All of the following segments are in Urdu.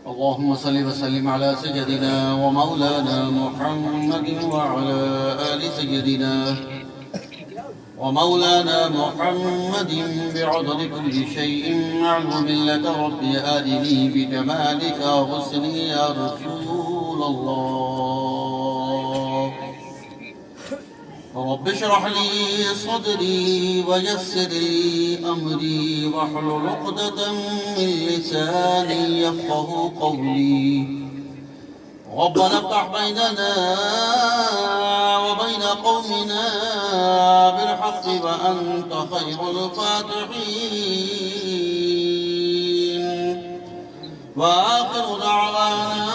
اللهم صل وسلم على سيدنا ومولانا محمد وعلى آل سيدنا ومولانا محمد بعدد كل شيء معلوم لك ربي آلني بجمالك وحسني يا رسول الله. رب اشرح لي صدري ويسر لي أمري واحلل عقدة من لساني يفقه قولي. ربنا افتح بيننا وبين قومنا بالحق وأنت خير الفاتحين. وآخر دعوانا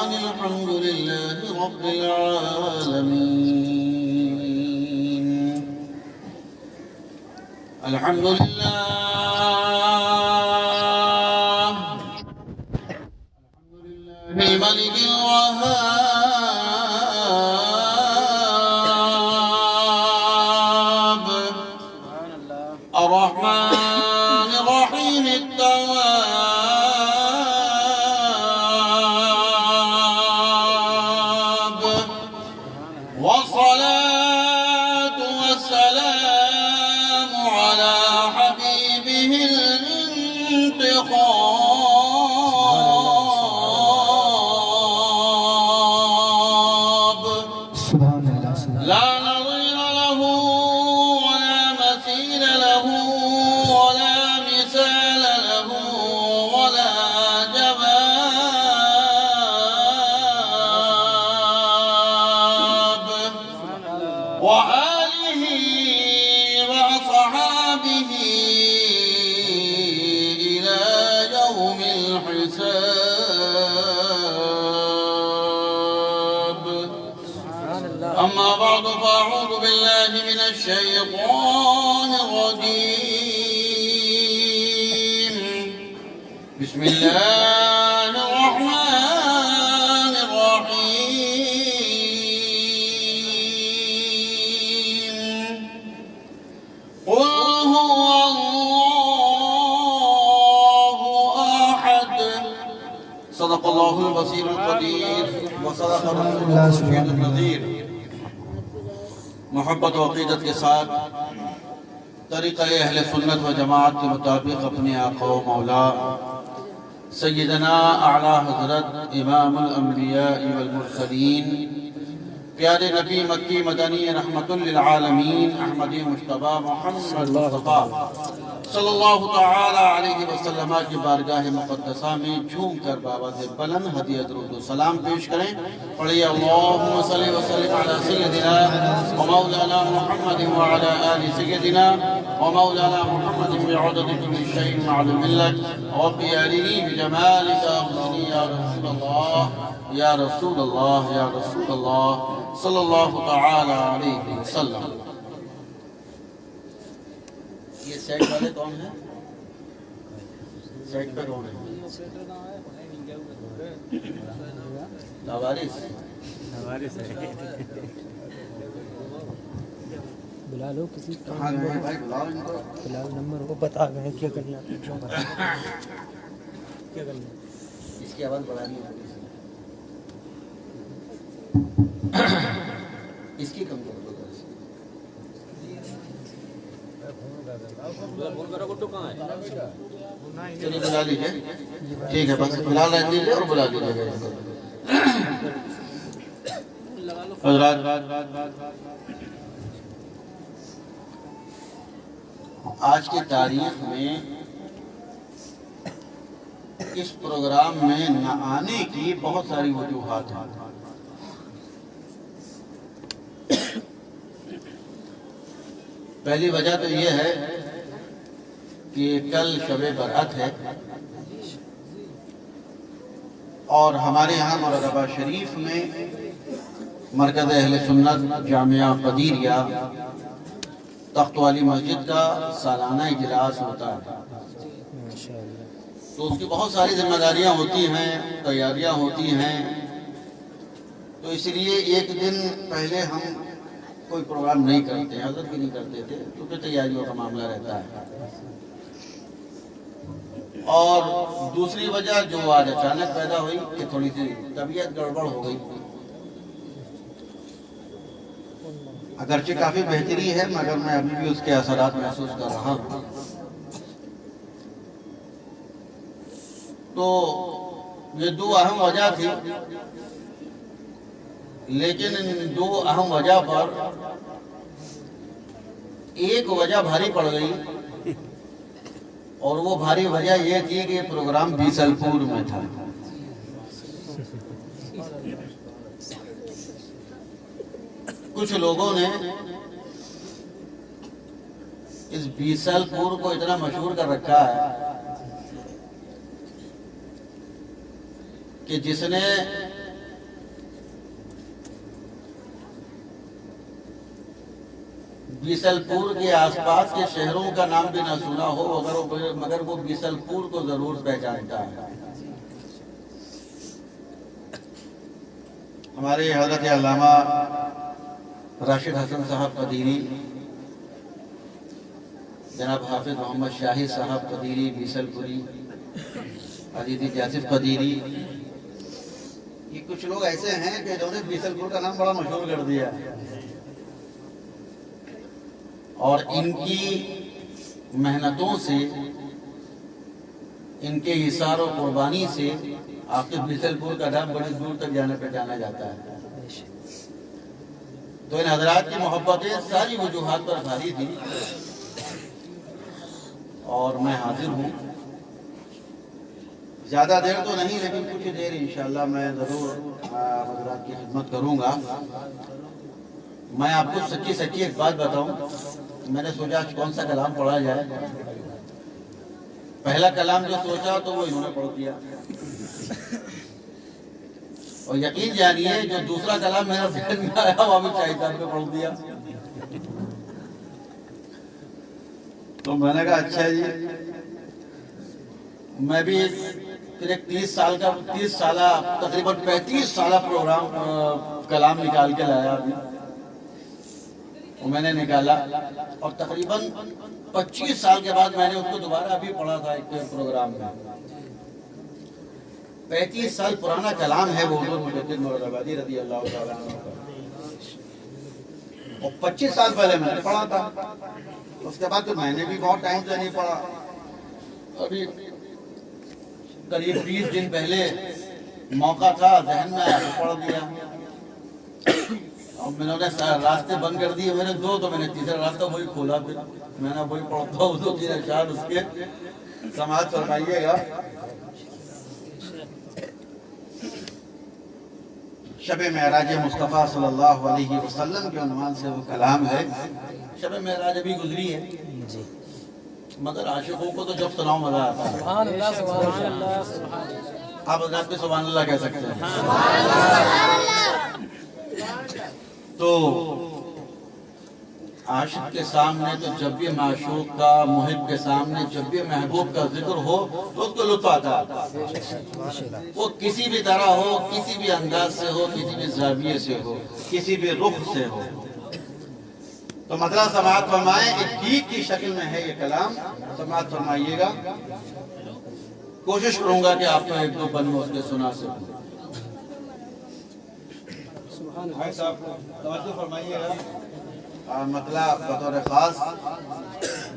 أن الحمد لله رب العالمين. الحمد لله الملك الوهاب الرحمن الرحيم التواب. والصلاة والسلام على حبيبه الانتخاب. لا نظير له ولا مثيل له ولا مثال له ولا جواب. وآله وأصحابه إلى يوم الحساب. أما بعد فأعوذ بالله من الشيطان الرجيم. بسم الله الرحمن الرحيم. قل هو الله أحد. صدق الله البصير القدير وصدق رسوله الرشيد النذير. محبت و عقیدت کے ساتھ طریقہ اہل سنت و جماعت کے مطابق اپنے آقا و مولا سیدنا اعلیٰ حضرت امام الانبیاء والمرسلین پیارے نبی مکی مدنی رحمت للعالمین احمدی مجتبی محمد مصطفیٰ صلی اللہ تعالی علیہ وسلم کی بارگاہ مقدسہ میں جھوم کر بآواز بلند ہدیہ درود و سلام پیش کریں. پڑھیے اللہم صلی وسلم علی سیدنا ومولانا محمد وعلی آل سیدنا ومولانا محمد بعدد كل شيء معلوم لك ربي آلني بجمالك أغنني يا رسول الله يا رسول الله يا رسول الله صلی اللہ تعالی علیہ وسلم. یہ سیٹ والے کون ہیں؟ سیٹ پہ کون ہیں؟ نوارس بلا لو کسی کہاں گئے ہیں بھائی؟ بلاؤ ان کو. بلا نمبر وہ بتا گئے کیا کرنا ہے. کیا کرنا ہے؟ اس کی آواز بڑھانی ہے. اس کی کم کر دو. چلیے بلا لیجیے. ٹھیک ہے بس بلا لیجیے اور بلا دیجیے گا. حضرات آج کی تاریخ میں اس پروگرام میں نہ آنے کی بہت ساری وجوہات ہیں. پہلی وجہ تو یہ ہے کہ کل شب برأت ہے اور ہمارے یہاں مراد آباد شریف میں مرکز اہل سنت جامعہ قدیریہ تخت والی مسجد کا سالانہ اجلاس ہوتا ہے. تو اس کی بہت ساری ذمہ داریاں ہوتی ہیں، تیاریاں ہوتی ہیں. تو اس لیے ایک دن پہلے ہم کوئی پروگرام نہیں کرتے ہیں، حضرت بھی نہیں کرتے تھے، تو پھر تیاریوں کا معاملہ رہتا ہے۔ اور دوسری وجہ جو آج اچانک پیدا ہوئی کہ تھوڑی سی طبیعت گڑبڑ ہو گئی، اگرچہ کافی بہتری ہے مگر میں ابھی بھی اس کے اثرات محسوس کر رہا ہوں۔ تو یہ دو اہم وجہ تھی، لیکن ان دو اہم وجہ پر ایک وجہ بھاری پڑ گئی، اور وہ بھاری وجہ یہ تھی کہ یہ پروگرام بیسلپور میں تھا۔ کچھ لوگوں نے اس بیسلپور کو اتنا مشہور کر رکھا ہے کہ جس نے بیسلپور کے آس پاس کے شہروں کا نام بھی نہ سنا ہو مگر وہ بیسلپور کو ضرور پہچانتا ہے۔ ہمارے حضرت علامہ راشد حسن صاحب قدیری، جناب حافظ محمد شاہد صاحب قدیری بیسلپوری، عزیزی جاسف قدیری، یہ کچھ لوگ ایسے ہیں کہ جنہوں نے بیسلپور کا نام بڑا مشہور کر دیا، اور ان کی محنتوں سے، ان کے اثار و قربانی سے آخر بیسلپور کا نام بڑی دور تک جانے پہ جانا جاتا ہے۔ تو ان حضرات کی محبتیں ساری وجوہات پر بھاری تھی، اور میں حاضر ہوں۔ زیادہ دیر تو نہیں، لیکن کچھ دیر انشاءاللہ میں ضرور حضرات کی خدمت کروں گا۔ میں آپ کو سچی ایک بات بتاؤں، میں نے سوچا کون سا کلام پڑھا جائے۔ پہلا کلام جو سوچا تو وہ انہوں نے پڑھ دیا، اور یقین جانیے جو دوسرا کلام میرا ذہن میں آیا وہ بھی شاہد صاحب نے پڑھ دیا۔ تو میں نے کہا اچھا جی، میں بھی پھر ایک 30 سالہ تقریباً 35 سالہ پروگرام کلام نکال کے لایا ابھی، وہ میں نے نکالا، اور تقریباً 25 سال کے بعد میں نے اس کو دوبارہ ابھی پڑھا تھا ایک پروگرام میں۔ 35 سال پرانا کلام ہے وہ حضور مجدد مراد آبادی رضی اللہ تعالیٰ عنہ کا، اور 25 سال پہلے میں نے پڑھا تھا۔ اس کے بعد تو میں نے بھی بہت ٹائم سے نہیں پڑھا، ابھی قریب 20 دن پہلے موقع تھا، ذہن میں پڑھ دیا، اور میں نے راستے بند کر دیے، میں نے دو، تو میں نے تیسرا راستہ وہی کھولا، پھر میں نے وہی پڑھتا ہوں، 2-3 اشعار اس کے سماعت فرمائیے گا۔ شب معراج مصطفیٰ صلی اللہ علیہ وسلم کے عنوان سے وہ کلام ہے۔ شب معراج ابھی گزری ہے، مگر عاشقوں کو تو جب سناؤ مزہ آتا ہے۔ سبحان اللہ، سبحان اللہ، سبحان اللہ۔ آپ حضرات پہ سبحان اللہ کہہ سکتے ہیں۔ تو عاشق کے سامنے تو جب بھی معشوق کا، محب کے سامنے جب بھی محبوب کا ذکر ہو تو اس کو لطف آتا ہے، وہ کسی بھی طرح ہو، کسی بھی انداز سے ہو، کسی بھی زاویے سے ہو، کسی بھی رخ سے ہو۔ تو مطلب سماعت فرمائیں، ایک گیت کی شکل میں ہے یہ کلام، سماعت فرمائیے گا۔ کوشش کروں گا کہ آپ کو 1-2 بند میں اس کے سنا سکوں۔ بھائی صاحب توجہ فرمائیے گا، مطلب بطور خاص،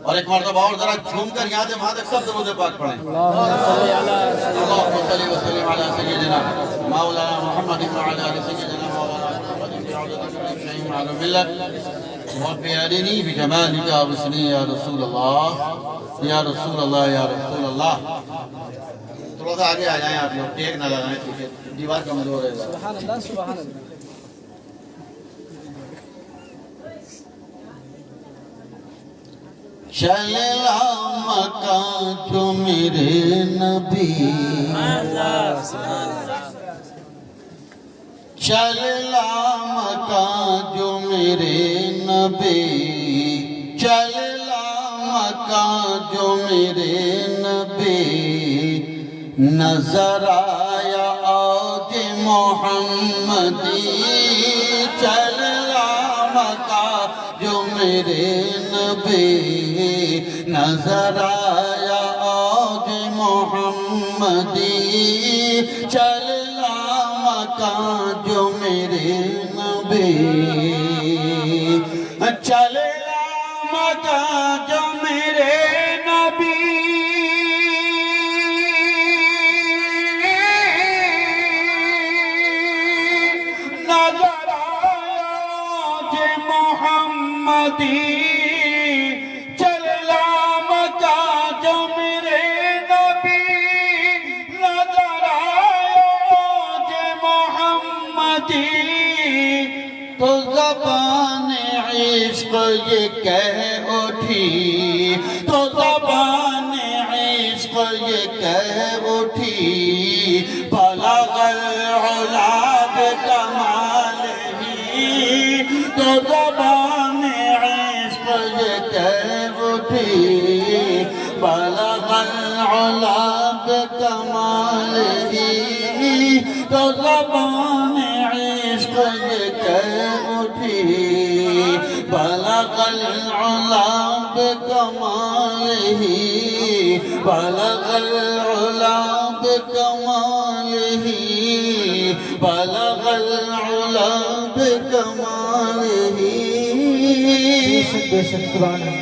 اور ایک مرتبہ اور ذرا جھوم کر یہاں سے وہاں تک سب درود پاک پڑھیں۔ اللہم صلی وسلم علی سیدنا مولانا محمد وعلی آل سیدنا مولانا محمد رب ارنی بجمالک ابصرنی یا رسول اللہ، یا رسول اللہ، یا رسول اللہ۔ تھوڑا سا آگے آ جائیں آپ لوگ، ٹیک نہ لگائیں کیونکہ دیوار کمزور ہے۔ سبحان اللہ، سبحان اللہ۔ چلا مکہ جو میرے نبی، چلا مکہ جو میرے نبی، چلا مکہ جو میرے نبی، نظر آیا آج محمدی، چلا کا جو میرے نبی نظر آیا آج محمدی چلا مکان جو میرے نبی چلا مکان جو میرے نبی نظر آیا جے محمدی چلا مکان جو میرے نبی نظر آیا جے محمدی تو زبان عشق یہ کہہ اٹھی تو زبان عشق یہ کہہ اٹھی بلغ العلا بکمالہ تو زبان عشق یہ کہہ اٹھی بلغ العلا بکمالہ تو زبان عشق یہ کہہ اٹھی بلغ العلا بکمالہ بلغ العلا بکمالہ بلغ العلا بکمالہ بے شک سبحان اللہ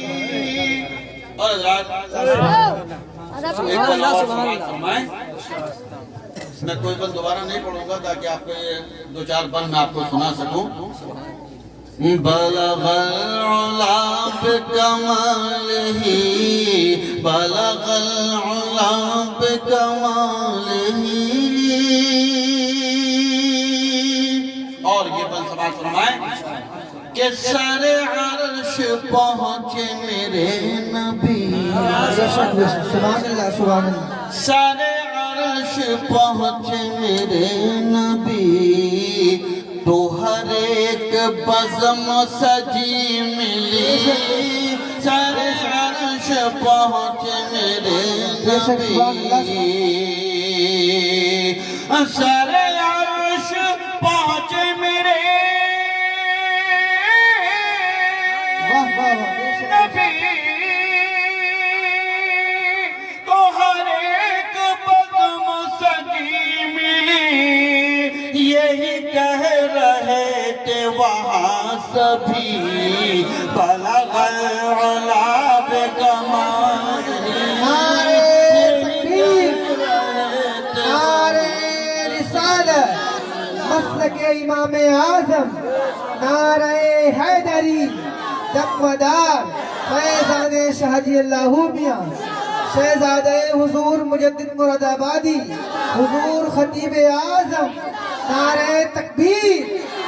اور حضرات ایک اللہ سبحان فرمائیں میں کوئی بند دوبارہ نہیں پڑھوں گا تاکہ آپ کو یہ دو چار بند میں آپ کو سنا سکوں بلغ العلا بکمالہ بلغ العلا بکمالہ اور یہ بند سماعت فرمائیں کہ سر عرش پہنچے میرے نبی بے شک سبحان اللہ سبحان اللہ سر عرش پہنچے میرے نبی تو ہر ایک بزم سجی ملی سر عرش پہنچے میرے نبی سر عرش پہنچے میرے نبی تو ہر ایک بزم سجی ملی یہی کہہ رہے تھے وہاں سبھی بلغ العلا بکمالہ نعرہ تکبیر نعرہ رسالت مسلک امام اعظم نعرہ حیدری دقودار شہزاد شاہ جی اللہ میاں شہزادہ حضور مجدد مراد آبادی حضور خطیب اعظم نعرہ تکبیر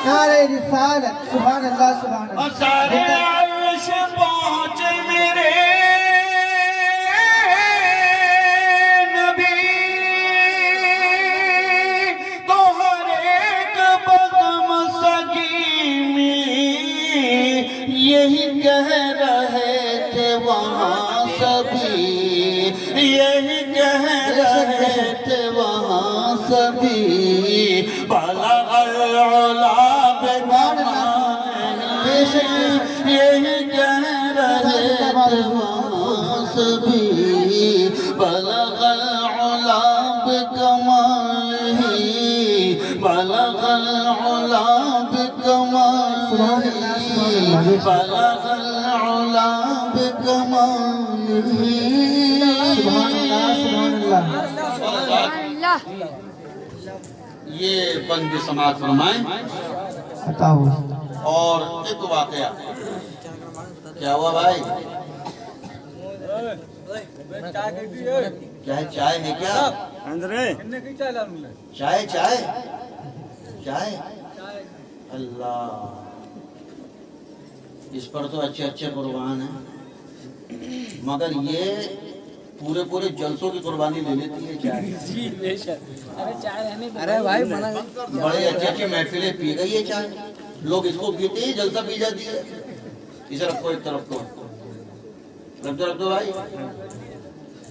نعرہ رسالت سبحان اللہ سبحان اللہ سارے عرش پہنچے میرے نبی تو ہر ایک بزم سجی ملی یہی کہہ رہے تھے وہاں سبھی یہی کہہ رہے تھے وہاں سبھی بلغ العلا بکمالہ یہی کہہ رہے تھے وہاں سبھی بلغ العلا بکمالہ بلغ العلا بکمالہ بلغ العلا بکمالہ سبحان اللہ سبحان اللہ یہ بند بھی سماعت فرمائیں عطا ہو اور ایک واقعہ کیا ہوا بھائی کیا ہے چائے ہے کیا چائے چائے چائے اللہ اس پر تو اچھے اچھے قربان ہیں مگر یہ پورے جلسوں کی قربانی لے لیتی ہے چائے ارے بھائی منع بڑے اچھے محفلیں پی گئی ہے چائے لوگ اس کو پیتے ہیں جلسہ پی جاتی ہے اسے رکھو ایک طرف کو رکھ دو بھائی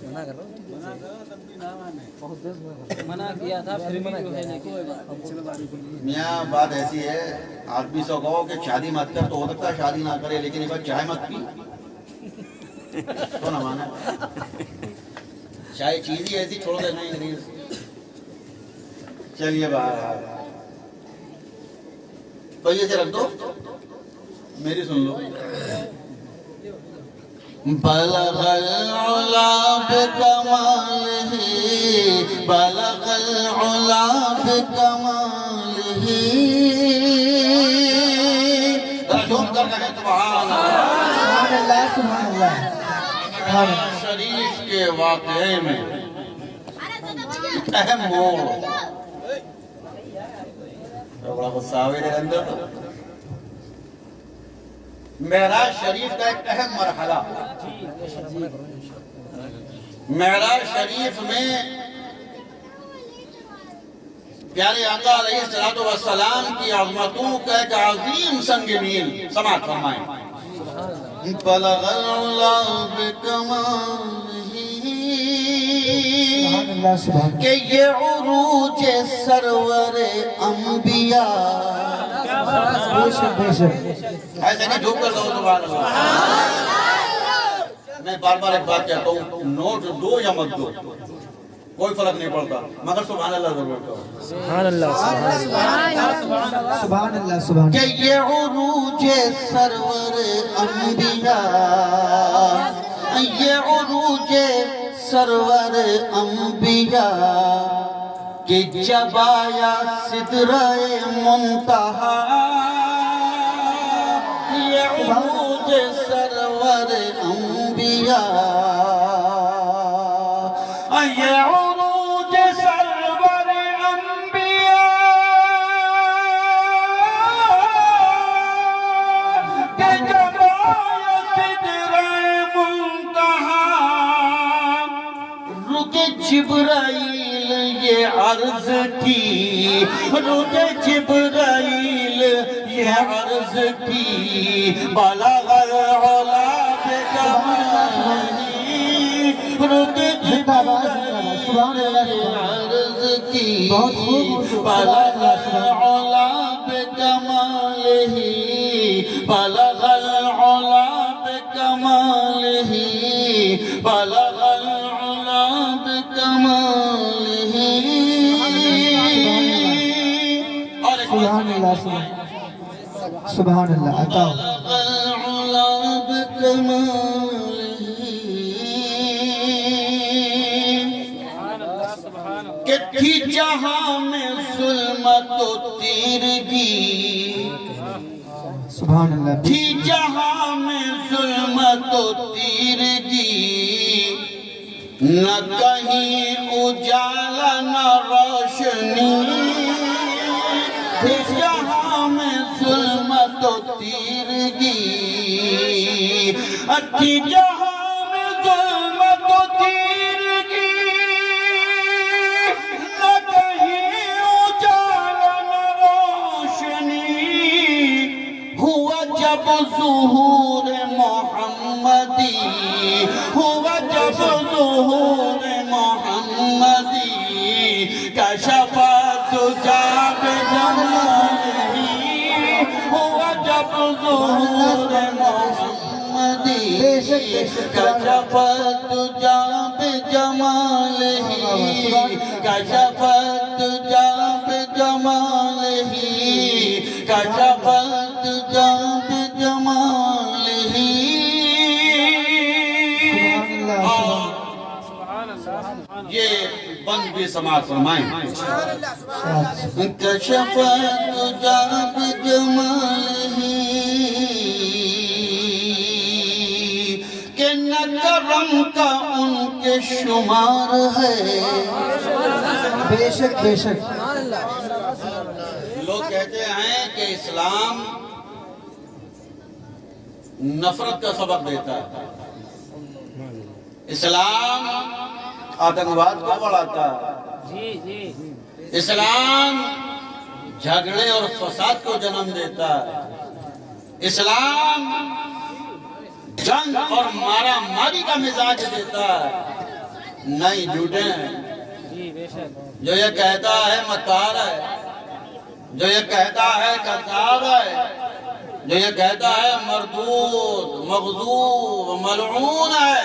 منع کر رہا ہوں منع کیا تھا پھر منع کیا ہے میاں بات ایسی ہے آدمی سے کہو کہ شادی مت کر تو ہو سکتا ہے شادی نہ کرے لیکن ایک بار چائے مت پی تو نہ مانا چائے چیز ہی ایسی چھوڑ دینا انگریز چلیے باہر تو یہ سے رکھ دو میری سن لو بلغ العلا بکمالہ بلغ العلا بکمالہ رجوم کرنا ہے سبحان اللہ سبحان اللہ شریف کے واقعے میں اہم موڑ بڑا غصہ آوے دے اندر معراج شریف کا ایک اہم مرحلہ معراج شریف میں پیارے آقا علیہ السلام کی عظمتوں کا ایک عظیم سنگ میل سماعت فرمائیں بلغ العلا بکمالہ کہ یہ عروج سرور انبیاء ایسے نہیں جھوک کر دو سبحان اللہ میں بار بار ایک بات کہتا ہوں نوٹ دو یا مت دو کوئی فرق نہیں پڑتا مگر سبحان اللہ ضرور کہو سبحان اللہ سبحان اللہ سبحان کہ یہ عروج سرور انبیاء یہ عروج سرور انبیاء کہ جب آیا سدرہ منتہا یہ عروج سرور انبیاء یہ عروج سرور انبیاء کہ جب آیا سدرہ منتہا رک جبرائیل یہ عرض کی رک جبرائیل یہ عرض کی بلغ العلا بکمالہ رک جبرائیل عرض کی بلغ العلا بکمالہ بلغ العلا بکمالہ بلغ العلا بکمالہ سبحان اللہ سبحان اللہ عطا بلغ العلا بکمالہ کہ تھی جہاں میں ظلمت و تیرگی سبحان اللہ تھی جہاں میں ظلمت و تیرگی نہ کہیں اجالا نہ روشنی تھی جہاں میں ظلمت و تیرگی تھی جہاں میں ظلمت و تیرگی نہ کہیں اجالا نہ روشنی ہوا جب ظہور محمدی ہوا جب ظہور محمدی کشف دجا بجمالہ ہوا جب ظہور محمدی کشف دجا بجمالہ کشف دجا بجمالہ کشف دجا بجمالہ یہ بند بھی سماعت فرمائیں کشف دجا بجمالہ کہ نہ کرم کا ان کے شمار ہے بے شک بے شک لوگ کہتے ہیں کہ اسلام نفرت کا سبق دیتا ہے اسلام آتنکواد کو بڑھاتا ہے اسلام جھگڑے اور فساد کو جنم دیتا ہے اسلام جنگ اور مارا ماری کا مزاج دیتا ہے نہیں جھوٹے ہیں جو یہ کہتا ہے مکار ہے، جو یہ کہتا ہے کذاب ہے، جو یہ کہتا ہے مردود مغضوب ملعون ہے،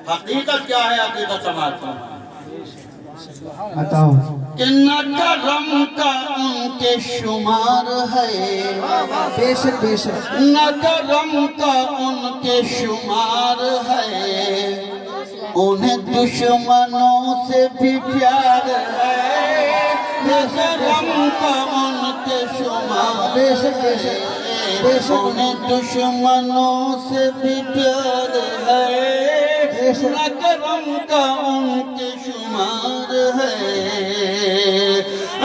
حقیقت کیا ہے؟ حقیقت سماعت فرمائیں عطا ہو کہ نہ کرم کا ان کے شمار ہے، بے شک بے شک نہ کرم کا ان کے شمار ہے، انہیں دشمنوں سے بھی پیار ہے، نہ کرم کا ان کے شمار بے شک بے شک بے شک انہیں دشمنوں سے بھی پیار ہے، نہ کرم کا ان کے شمار ہے،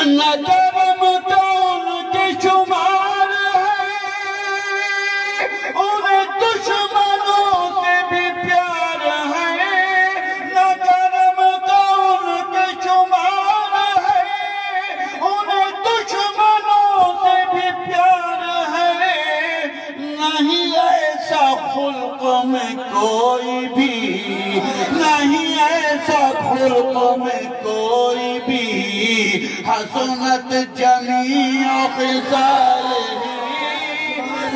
نہ کرم کا ان کے شمار ہے، انہیں دشمنوں سے بھی پیار ہے، نہ کرم کا ان کے شمار ہے، انہیں دشمنوں سے بھی پیار ہے، نہیں ایسا خلق میں کوئی بھی، نہیں ایسا خلق میں کوئی بھی، حسنت جمیع خصالہ،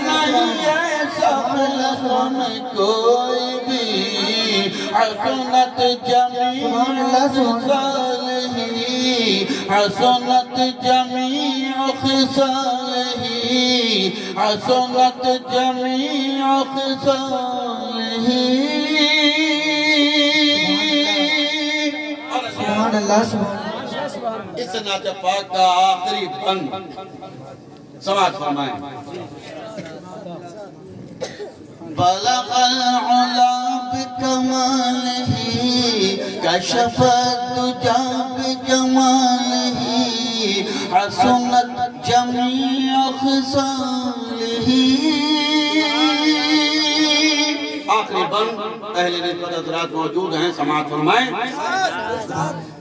نہیں ایسا خلق میں کوئی بھی، حسنت جمیع خصالہ، حسنت جمیع خصالہ، حسنت جمیع خصالہ۔ سبحان اللہ سبحان اللہ اس نعت پاک کا آخری بند سماعت فرمائیں بلغ العلا بکمالہ کشف الدجا بجمالہ حسنت جمیع خصالہ۔ آخری بند اہل نسبت حضرات موجود ہیں، سماعت فرمائیں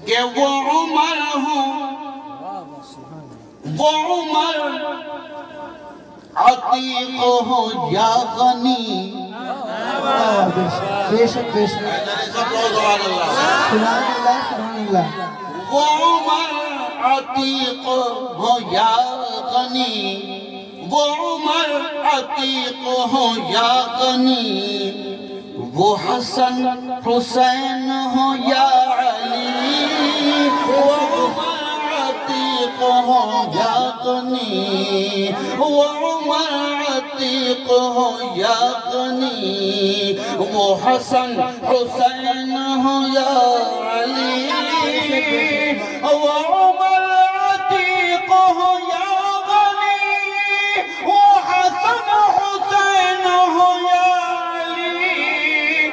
کہ وہ عمر ہوں، وہ عمر عتیق ہو یا غنی، بے شک بے شک سبحان اللہ، سبحان اللہ سبحان اللہ وہ عمر عتیق ہو یا غنی، وہ عمر عتیق ہو یا غنی، وہ حسن حسین ہو یا علی، وہ عمر عتیق ہو یا غنی، وہ عمر عتیق ہو یا غنی، وہ حسن حسین ہو یا علی، وہ عمر عتیق ہو یا غنی، وہ حسن حسین ہو یا علی،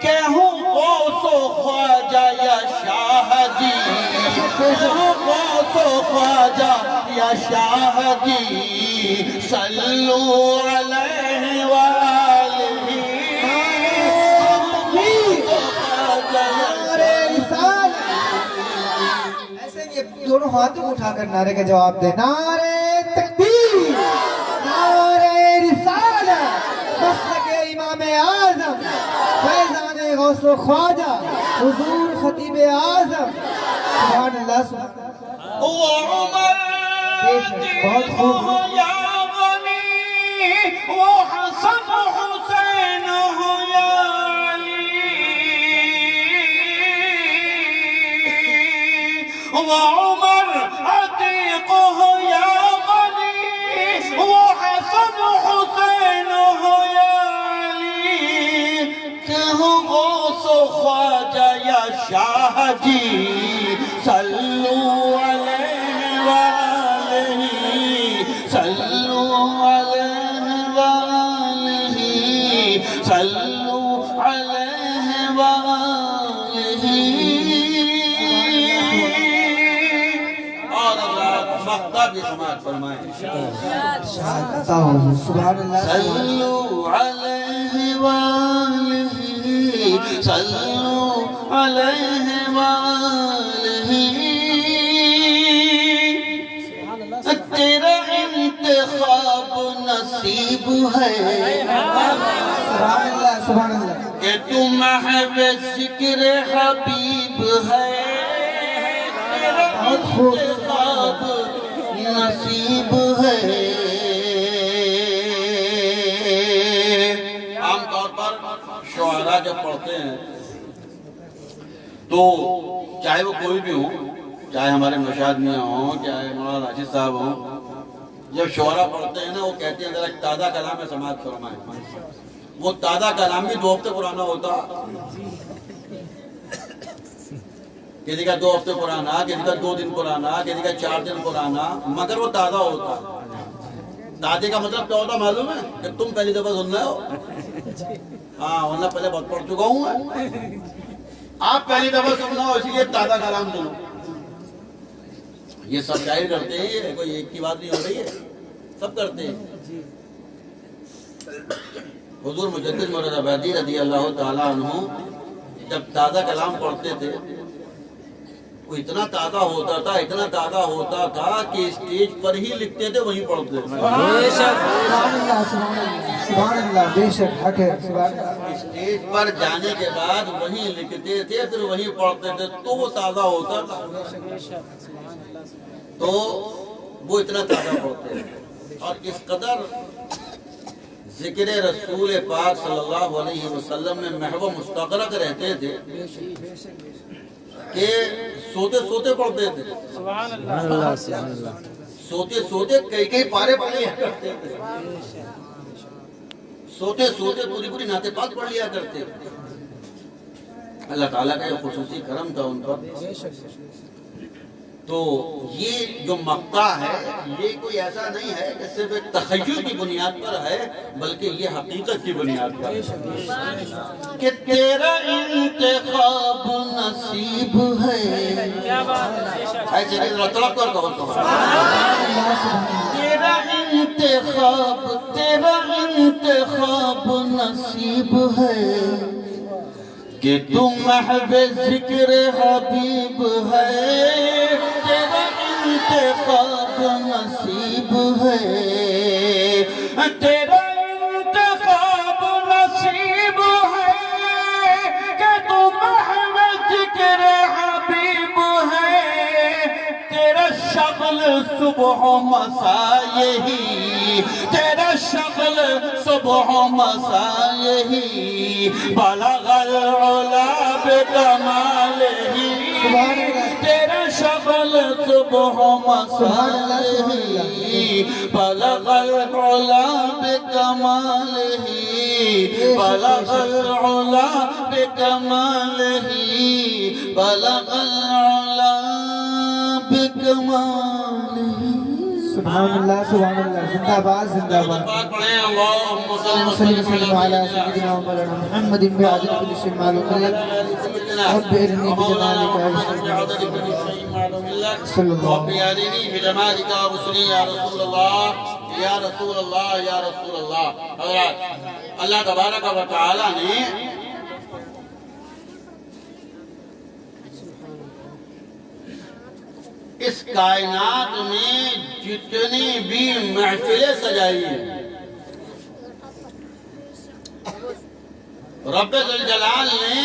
کہوں غوث و خواجہ یا شاہ جی، کہوں غوث و خواجہ یا شاہ جی، صلو علیہ وآلہ، ایسے یہ دونوں ہاتھوں اٹھا کر نعرے کا جواب دے، نعرے تکبیر، نعرے رسالت، مسلک امام اعظم فیضان غوث و خواجہ حضور خطیب اعظم، سبحان اللہ سبحان اللہ۔ وہ عمر بہت خوب ہو یا غنی، وہ حسن حسین ہو یا علی، وہ عمر عتیق ہو یا غنی، وہ حسن حسین ہو یا علی، کہوں غوث و خواجہ یا شاہ جی، صلو علیہ وآلہ، صلو علیہ وآلہ، صلو علیہ وآلہ۔ اور اللہ مقطع بھی سماعت فرمائیں عطا ہو سبحان اللہ صلو علیہ وآلہ، صلو علیہ وآلہ، تیرا انتخاب نصیب ہے سبحان اللہ سبحان اللہ کہ تو محو ذکر حبیب ہے، تیرا انتخاب نصیب ہے۔ عام طور پر شعراء جب پڑھتے ہیں تو چاہے وہ کوئی بھی ہو، چاہے ہمارے نوشاد میاں ہوں، چاہے مولانا راشد صاحب ہوں، جب شعراء پڑھتے ہیں نا وہ کہتے ہیں ذرا ایک تازہ کلام میں سماعت فرمائیں۔ وہ تازہ کلام بھی 2 ہفتے پرانا ہوتا، کسی کا 2 ہفتے پرانا، کسی کا 2 دن پرانا، کسی کا 4 دن پرانا، مگر وہ تازہ ہوتا۔ تازے کا مطلب کیا ہوتا معلوم ہے؟ کہ تم پہلی دفعہ سن رہے ہو، ہاں ورنہ پہلے بہت پڑھ چکا ہوں میں۔ آپ پہلی دفعہ سننا ہو اسی لیے تازہ کلام سنو۔ یہ سب شاعر کرتے ہیں، یہ کوئی ایک کی بات نہیں ہو رہی ہے، سب کرتے ہیں۔ حضور مجدد مراد آبادی رضی اللہ تعالیٰ عنہ جب تازہ کلام پڑھتے تھے وہ اتنا تازہ ہوتا تھا، اتنا تازہ ہوتا تھا کہ اسٹیج پر ہی لکھتے تھے وہیں پڑھتے تھے۔ سبحان اللہ سبحان اللہ، بے شک حق ہے، سبحان اللہ۔ اسٹیج پر جانے کے بعد وہیں لکھتے تھے پھر وہیں پڑھتے تھے تو وہ تازہ ہوتا تھا، تو وہ اتنا تازہ پڑھتے تھے۔ اور اس قدر ذکر رسول پاک صلی اللہ علیہ وسلم میں محو مستغرق رہتے تھے کہ سوتے سوتے پڑھتے تھے، سبحان اللہ سبحان اللہ، سوتے سوتے کئی پارے پڑھ لیا کرتے تھے، سوتے سوتے پوری نعت پاک پڑھ لیا کرتے تھے۔ اللہ تعالیٰ کا یہ خصوصی کرم تھا ان پر۔ تو یہ جو مقطع ہے یہ کوئی ایسا نہیں ہے کہ صرف ایک تخیل کی بنیاد پر ہے، بلکہ یہ حقیقت کی بنیاد پر ہے کہ تیرا انتخاب نصیب ہے۔ کیا بات ہے، ایسے ذرا تڑپ کر کہو تو تیرا انتخاب نصیب ہے کہ تم محو ذکر حبیب ہے، تیرا انتخاب نصیب ہے، تیرا انتخاب نصیب ہے کہ تم محو ذکر حبیب ہے، تیرا شغل صبح و مساء یہی، تیرا شغل صبح و مساء یہی، بلغ العلا بکمالہ، تیرا شغل صبح و مساء یہی، بلغ العلا بکمالہ، بلغ العلا بکمالہ، بلغ العلا بکمالہ۔ سبحان اللہ سبحان اللہ، زندہ باد زندہ باد۔ پڑھیں اللہم صلی اللہ علیہ سیدنا مولانا محمد بعدد كل شيء معلوم لك، رب ارني بجمالك صلی اللہ رب ارنی بجمالک ورسلی یا رسول اللہ یا رسول اللہ یا رسول اللہ۔ حضرات اللہ تبارک و تعالی نے اس کائنات میں جتنی بھی محفلیں سجائی ہیں، رب ذوالجلال نے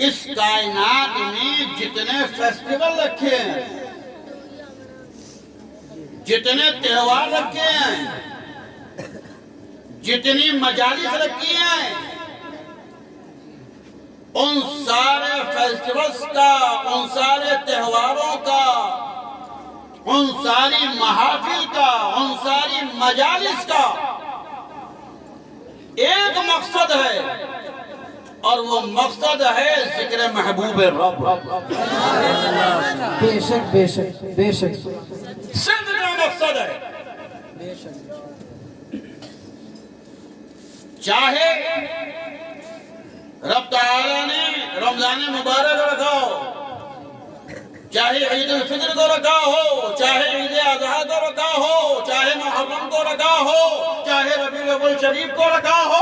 اس کائنات میں جتنے فیسٹیول رکھے ہیں، جتنے تہوار رکھے ہیں، جتنی مجالس رکھی ہیں، ان سارے فیسٹیولز کا، ان سارے تہواروں کا، ان ساری محافل کا، ان ساری مجالس کا ایک مقصد ہے، اور وہ مقصد ہے ذکر محبوب رب۔ بے شک بے شک بے شک، صرف کا مقصد ہے۔ چاہے رب تعالیٰ نے رمضان مبارک رکھا ہو، چاہے عید الفطر کو رکھا ہو، چاہے عید اضحیٰ کو رکھا ہو، چاہے محرم کو رکھا ہو، چاہے ربیع الاول شریف کو رکھا ہو،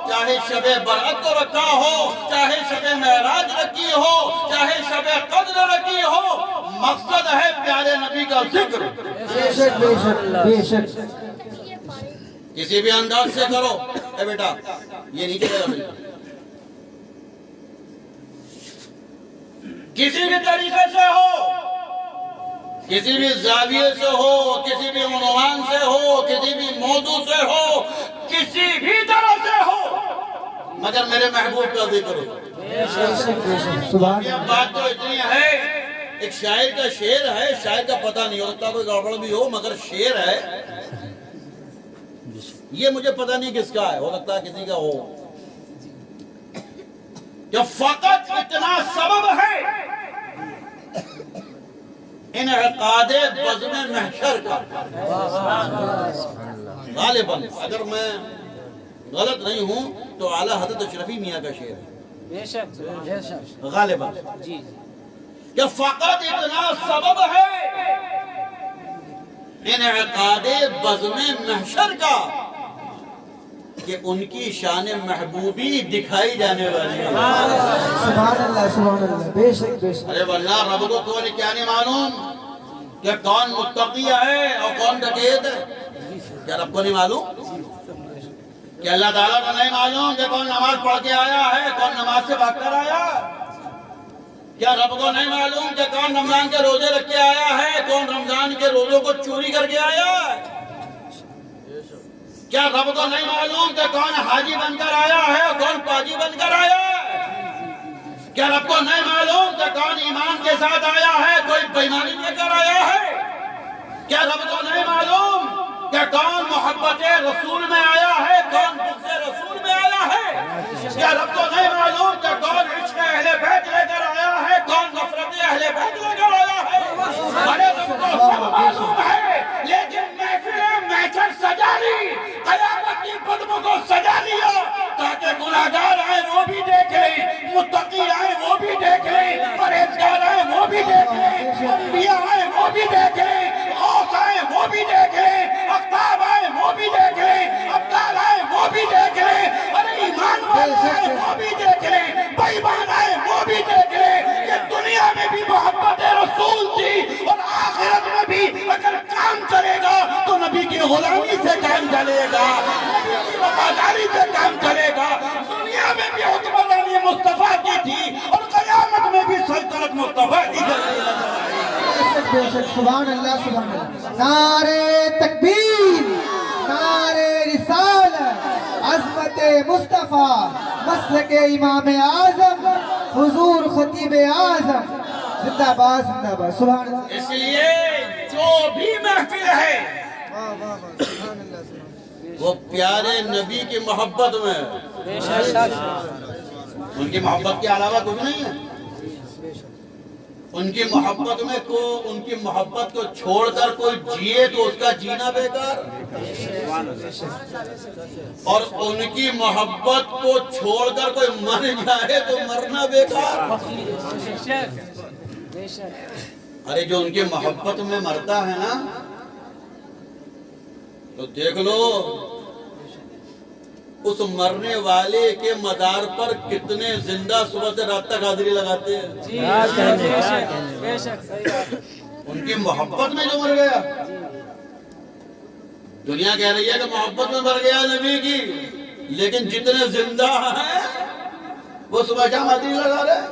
چاہے شب برأت کو رکھا ہو، چاہے شب معراج رکھی ہو، چاہے شب قدر رکھی ہو، مقصد ہے پیارے نبی کا ذکر۔ بے شک بے شک بے شک۔ کسی بھی انداز سے کرو، اے بیٹا یہ نہیں چلے گا۔ کسی بھی طریقے سے ہو، کسی بھی زاویے سے ہو، کسی بھی عنوان سے ہو، کسی بھی موضوع سے ہو، کسی بھی طرح سے ہو، مگر میرے محبوب کا ذکر ہو۔ سبحان یہ بات تو اتنی ہے، ایک شاعر کا شعر ہے، شاعر کا پتہ نہیں ہوتا، کوئی گڑبڑ بھی ہو، مگر شعر ہے، یہ مجھے پتہ نہیں کس کا ہے، ہو سکتا ہے کسی کا ہو، کہ فقط اتنا سبب ہے انعقاد بزم محشر کا۔ غالباً اگر میں غلط نہیں ہوں تو اعلیٰ حضرت اشرفی میاں کا شعر ہے، بے شک بے شک غالباً، جی کہ فقط اتنا سبب ہے انعقاد بزم محشر کا کہ ان کی شان محبوبی دکھائی جانے والی ہے۔ سبحان اللہ، بے شک بے شک۔ ارے واللہ رب کو کون کیا نہیں معلوم کہ کون متقی ہے اور کون ڈکیت ہے؟ کیا رب کو نہیں معلوم؟ کہ اللہ تعالیٰ کو نہیں معلوم کہ کون نماز پڑھ کے آیا ہے، کون نماز سے بھاگ کر آیا؟ کیا رب کو نہیں معلوم کہ کون رمضان کے روزے رکھ کے آیا ہے، کون رمضان کے روزوں کو چوری کر کے آیا ہے؟ کیا رب کو نہیں معلوم کہ کون حاجی بن کر آیا ہے اور کون پاجی بن کر آیا ہے؟ کیا رب کو نہیں معلوم کہ کون ایمان کے ساتھ آیا ہے، کوئی بےایمانی لے کر آیا ہے؟ کیا رب کو نہیں معلوم کہ کون محبت رسول میں آیا ہے، کون بغض رسول میں آیا ہے؟ کیا رب کو نہیں معلوم کہ کون عشق اہل بیت لے کر آیا ہے، کون نفرت اہل بیت لے کر آیا ہے؟ ارے رب کو سب معلوم ہے، لیکن محشر سجا لی، قیامت کی قدموں کو سجا لیا تاکہ گناہگار آئے وہ بھی دیکھیں، متقی آئے وہ بھی دیکھیں، پرہیزگار آئے وہ بھی دیکھیں، انبیاء آئے وہ بھی دیکھیں، غوث آئے وہ بھی دیکھیں، اقطاب آئے وہ بھی دیکھیں، ابدال آئے وہ بھی دیکھیں، ارے ایمان والے آئے وہ بھی دیکھیں، بےایمان آئے وہ بھی دیکھیں کہ دنیا میں بھی محبت رسول تھی اور آخرت میں بھی اگر کام چلے گا تو نبی کی غلامی سے کام چلے گا، نبی کی وفاداری سے کام چلے گا۔ دنیا میں بھی حکمرانی مصطفیٰ کی تھی اور قیامت میں بھی سلطنت مصطفیٰ کی چلے گا۔ بے شک، سبحان اللہ سبحان اللہ۔ نعرہ تکبیر، نعرہ رسالت، عظمت مصطفیٰ، مسلک امام اعظم، حضور خطیب اعظم، زندہ باد زندہ باد، سبحان اللہ۔ اس لیے جو بھی محفل ہے وہ پیارے نبی کی محبت میں، بے شک ان کی محبت کے علاوہ کچھ نہیں ہے۔ ان کی محبت میں ان کی محبت کو چھوڑ کر کوئی جیے تو اس کا جینا بیکار، اور ان کی محبت کو چھوڑ کر کوئی مر جائے تو مرنا بیکار۔ ارے جو ان کی محبت میں مرتا ہے نا تو دیکھ لو اس مرنے والے کے مزار پر کتنے زندہ صبح سے رات تک حاضری لگاتے ہیں۔ ان کی محبت میں جو مر گیا، دنیا کہہ رہی ہے کہ محبت میں مر گیا نبی کی، لیکن جتنے زندہ ہیں وہ صبح شام حاضری لگا رہے ہیں،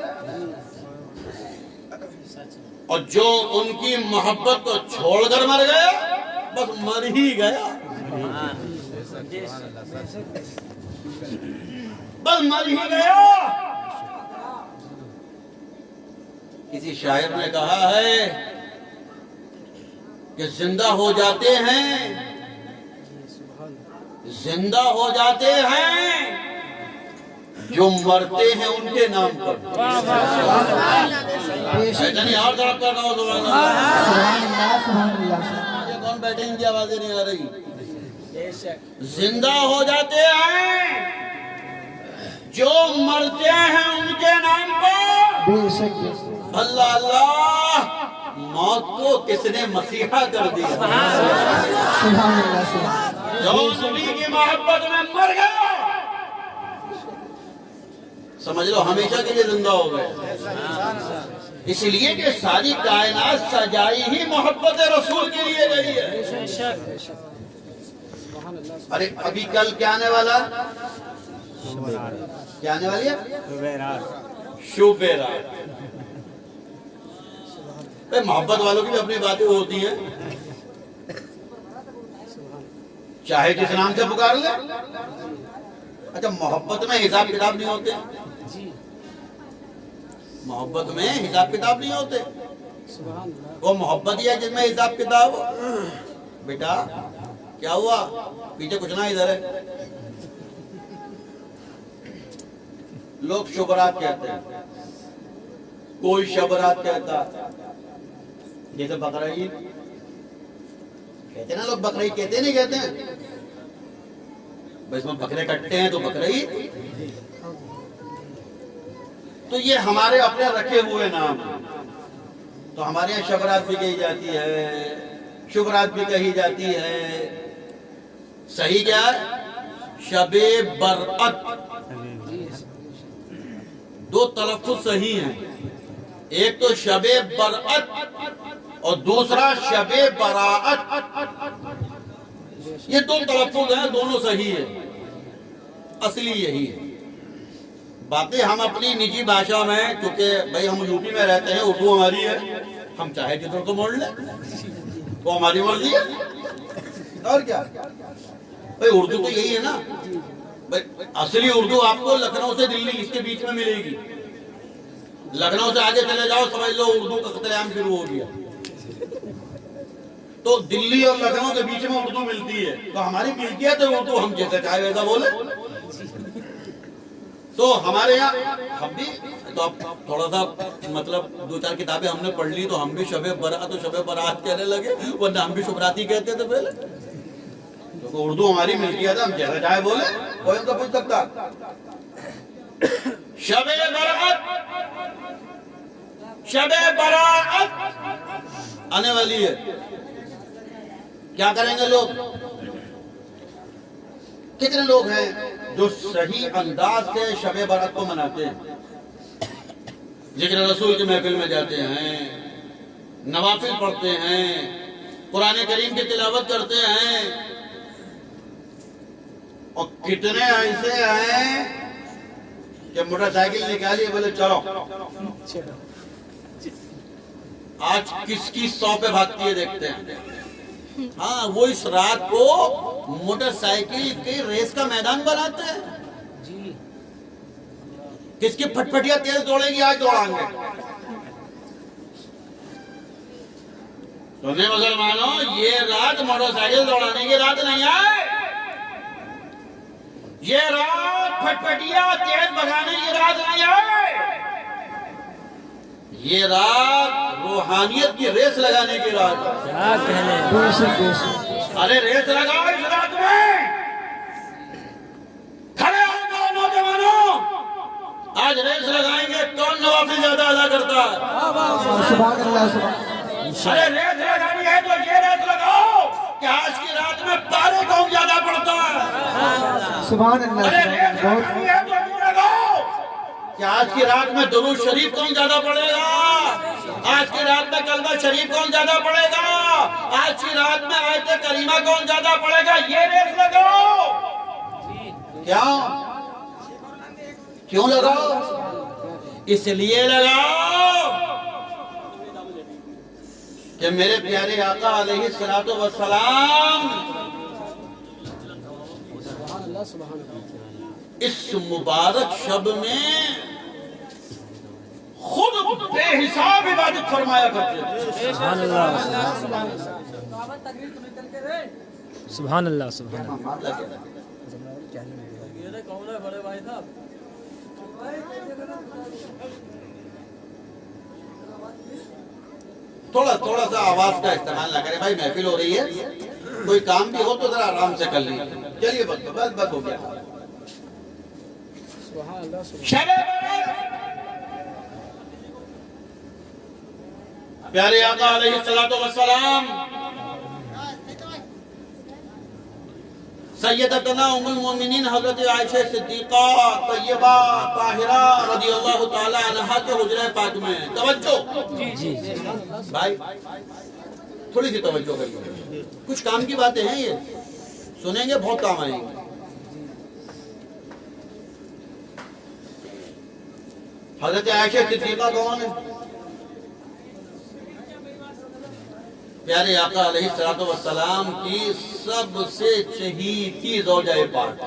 اور جو ان کی محبت کو چھوڑ کر مر گیا بس مر ہی گیا، بس مر ہی گیا۔ کسی شاعر نے کہا ہے کہ زندہ ہو جاتے ہیں، زندہ ہو جاتے ہیں جو مرتے ہیں ان کے نام پر۔ نہیں اور طرف کرنا ہو سبحان اللہ، سبحان اللہ۔ یہ کون بیٹھے ان کی آوازیں نہیں آ رہی؟ زندہ ہو جاتے ہیں جو مرتے ہیں ان کے نام پر۔ بے شک اللہ اللہ، موت کو کس نے مسیحا کر دیا؟ سبحان اللہ سبحان جو نبی کی محبت میں مر گیا سمجھ لو ہمیشہ کے لیے زندہ ہو گئے، اس لیے کہ ساری کائنات سجائی ہی محبت رسول کے لیے گئی ہے۔ ارے ابھی کل کیا آنے والا؟ کیا آنے والی ہے؟ شب برات۔ محبت والوں کی بھی اپنی باتیں ہوتی ہیں، چاہے جس نام سے پکار لے۔ اچھا محبت میں حساب کتاب نہیں ہوتے، محبت میں حساب کتاب نہیں ہوتے، وہ محبت ہی ہے جس میں حساب کتاب ہو۔ بیٹا کیا ہوا؟ پیچھے کچھ نہ ادھر ہے۔ لوگ شبرات کہتے ہیں، کوئی شبرات کہتا، جیسے بقرعید کہتے ہیں نا لوگ، بقرعید کہتے نہیں کہتے ہیں؟ بس میں بکرے کٹتے ہیں تو بقرعید، تو یہ ہمارے اپنے رکھے ہوئے نام ہیں۔ تو ہمارے یہاں شبرات بھی کہی جاتی ہے، شبرات بھی کہی جاتی ہے۔ صحیح کیا ہے؟ شب برأت، دو تلفظ صحیح ہیں، ایک تو شب برأت اور دوسرا شب براءت، یہ دو تلفظ ہیں، دونوں صحیح ہیں، اصلی یہی ہے۔ باقی ہم اپنی نجی بھاشا میں، کیونکہ بھائی ہم یوپی میں رہتے ہیں، اردو ہماری ہے، ہم چاہے جدھر تو موڑ لیں، وہ ہماری مرضی ہے۔ اور کیا بھائی، اردو تو یہی ہے نا بھائی، اصلی اردو آپ کو لکھنؤ سے دلی اس کے بیچ میں ملے گی، لکھنؤ سے آگے چلے جاؤ سمجھ لو اردو کا قتل عام شروع ہو گیا۔ تو دلی اور لکھنؤ کے بیچ میں اردو ملتی ہے، تو ہماری ملکیت ہے اردو، ہم جیسے چاہے ویسا بولے۔ تو ہمارے یہاں ہم بھی تو اب تھوڑا سا مطلب دو چار کتابیں ہم نے پڑھ لی تو ہم بھی شب برأت و شب برات کہنے لگے، ورنہ ہم بھی شبراتی کہتے تھے پہلے۔ تو اردو ہماری ملکیت ہے، ہم جیسے چاہے بولے، کوئی ہم تو پوچھ سکتا۔ شب برأت، شب براءت آنے والی ہے، کیا کریں گے لوگ؟ کتنے لوگ ہیں جو صحیح انداز سے شب برأت کو مناتے ہیں، ذکر رسول کی محفل میں جاتے ہیں، نوافل پڑھتے ہیں، قرآن کریم کی تلاوت کرتے ہیں، اور کتنے ایسے ہیں کہ موٹر سائیکل نکالی بولے چلو آج کس کی 100 پہ بھاگتی ہے دیکھتے ہیں۔ ہاں وہ اس رات کو موٹر سائیکل کی ریس کا میدان بناتے ہیں، کس کی پھٹپھٹیاں تیز دوڑے گی آج دوڑائیں گے۔ سنیں مسلمانوں، یہ رات موٹر سائیکل دوڑانے کی رات نہیں ہے، یہ رات پھٹپھٹیاں تیز بھگانے کی رات نہیں ہے، یہ رات روحانیت کی ریس لگانے کی رات ہے۔ ارے ریس لگاؤ اس رات میں، کھڑے ہو جاؤ نوجوانوں، آج ریس لگائیں گے کون نوافل زیادہ ادا کرتا ہے۔ سبحان اللہ، سبحان ارے ریس لگانی ہے تو یہ ریس لگاؤ کہ آج کی رات میں پارے کون زیادہ پڑتا ہے۔ سبحان اللہ، ارے ریس لگانی ہے تو یہ لگاؤ کہ آج کی رات میں درود شریف کون زیادہ پڑھے گا، آج کی رات میں کلمہ شریف کون زیادہ پڑھے گا، آج کی رات میں آیت کریمہ کون زیادہ پڑھے گا، یہ ریس لگاؤ۔ کیا؟ کیوں لگاؤ؟ اس لیے لگاؤ کہ میرے پیارے آقا علیہ السلام اس مبارک شب میں خود بے حساب عبادت فرمایا کرتے تھے۔ سبحان اللہ، سبحان اللہ، سبحان اللہ۔ تھوڑا سا آواز کا استعمال نہ کریں بھائی، محفل ہو رہی ہے، کوئی کام بھی ہو تو ذرا آرام سے کر لیجیے۔ چلیے بس ہو گیا۔ شب برأت، پیارے آقا علیہ السلام سیدتنا ام المومنین حضرت عائشہ صدیقہ طیبہ طاہرہ رضی اللہ تعالی عنہا کے حجرہ پاک میں توجہ بھائی، تھوڑی سی توجہ کریے، کچھ کام کی باتیں ہیں، یہ سنیں گے بہت کام آئیں گے۔ حضرت عائشہ صدیقہ کون ہے؟ پیارے آقا علیہ السلام کی سب سے چہیتی زوجہ پاک،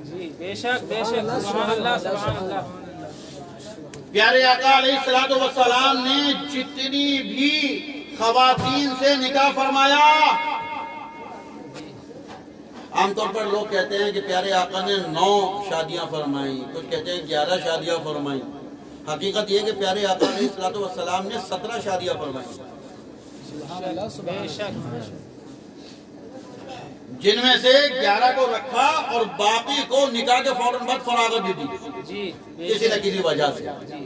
جی بے شک بے شک، سبحان اللہ سبحان اللہ۔ پیارے آقا علیہ السلام نے جتنی بھی خواتین سے نکاح فرمایا، عام طور پر لوگ کہتے ہیں کہ پیارے آقا نے 9 شادیاں فرمائیں، کچھ کہتے ہیں 11 شادیاں فرمائیں۔ حقیقت یہ کہ پیارے آقا علیہ السلام نے 17 شادیاں فرمائیں، بے شک، جن میں سے 11 کو رکھا اور باقی کو نکاح کے فوراً بعد فراغت دی جی کسی نہ کسی وجہ سے۔ جی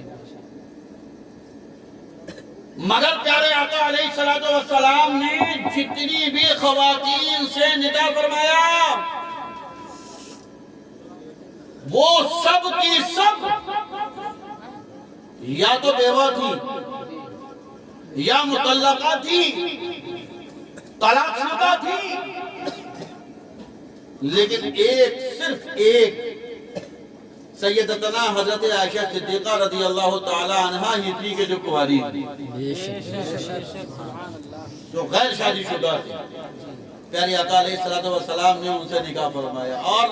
مگر پیارے آقا علیہ السلام نے جتنی بھی خواتین سے نکاح فرمایا وہ سب کی سب یا تو بیوہ تھی یا مطلقہ تھی، طلاق شدہ تھی، لیکن صرف ایک سیدتنا حضرت عائشہ صدیقہ رضی اللہ تعالی عنہا ہی تھی کہ جو کنواری تھی، جو غیر شادی شدہ تھی۔ پیارے آقا علیہ السلام نے ان سے نکاح فرمایا، اور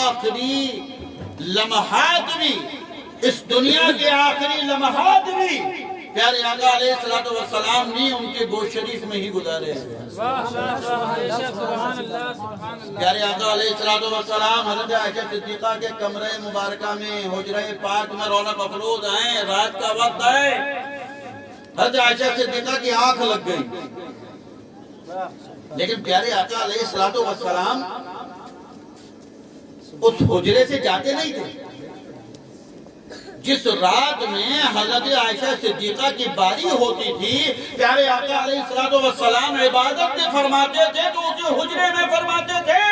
آخری لمحات بھی، اس دنیا کے آخری لمحات بھی پیارے آقا علیہ السلام نے ان کے گوشت شریف میں ہی گزارے۔ پیارے آقا علیہ السلام حضرت عائشہ صدیقہ کے کمرہ مبارکہ میں، حجرہ پاک میں رونق افروز ہیں، رات کا وقت ہے، حضرت عائشہ صدیقہ کی آنکھ لگ گئی، لیکن پیارے آقا علیہ السلام اس حجرے سے جاتے نہیں تھے۔ جس رات میں حضرت عائشہ صدیقہ کی باری ہوتی تھی، پیارے آقا علیہ السلام عبادت میں فرماتے تھے تو اسے حجرے میں فرماتے تھے۔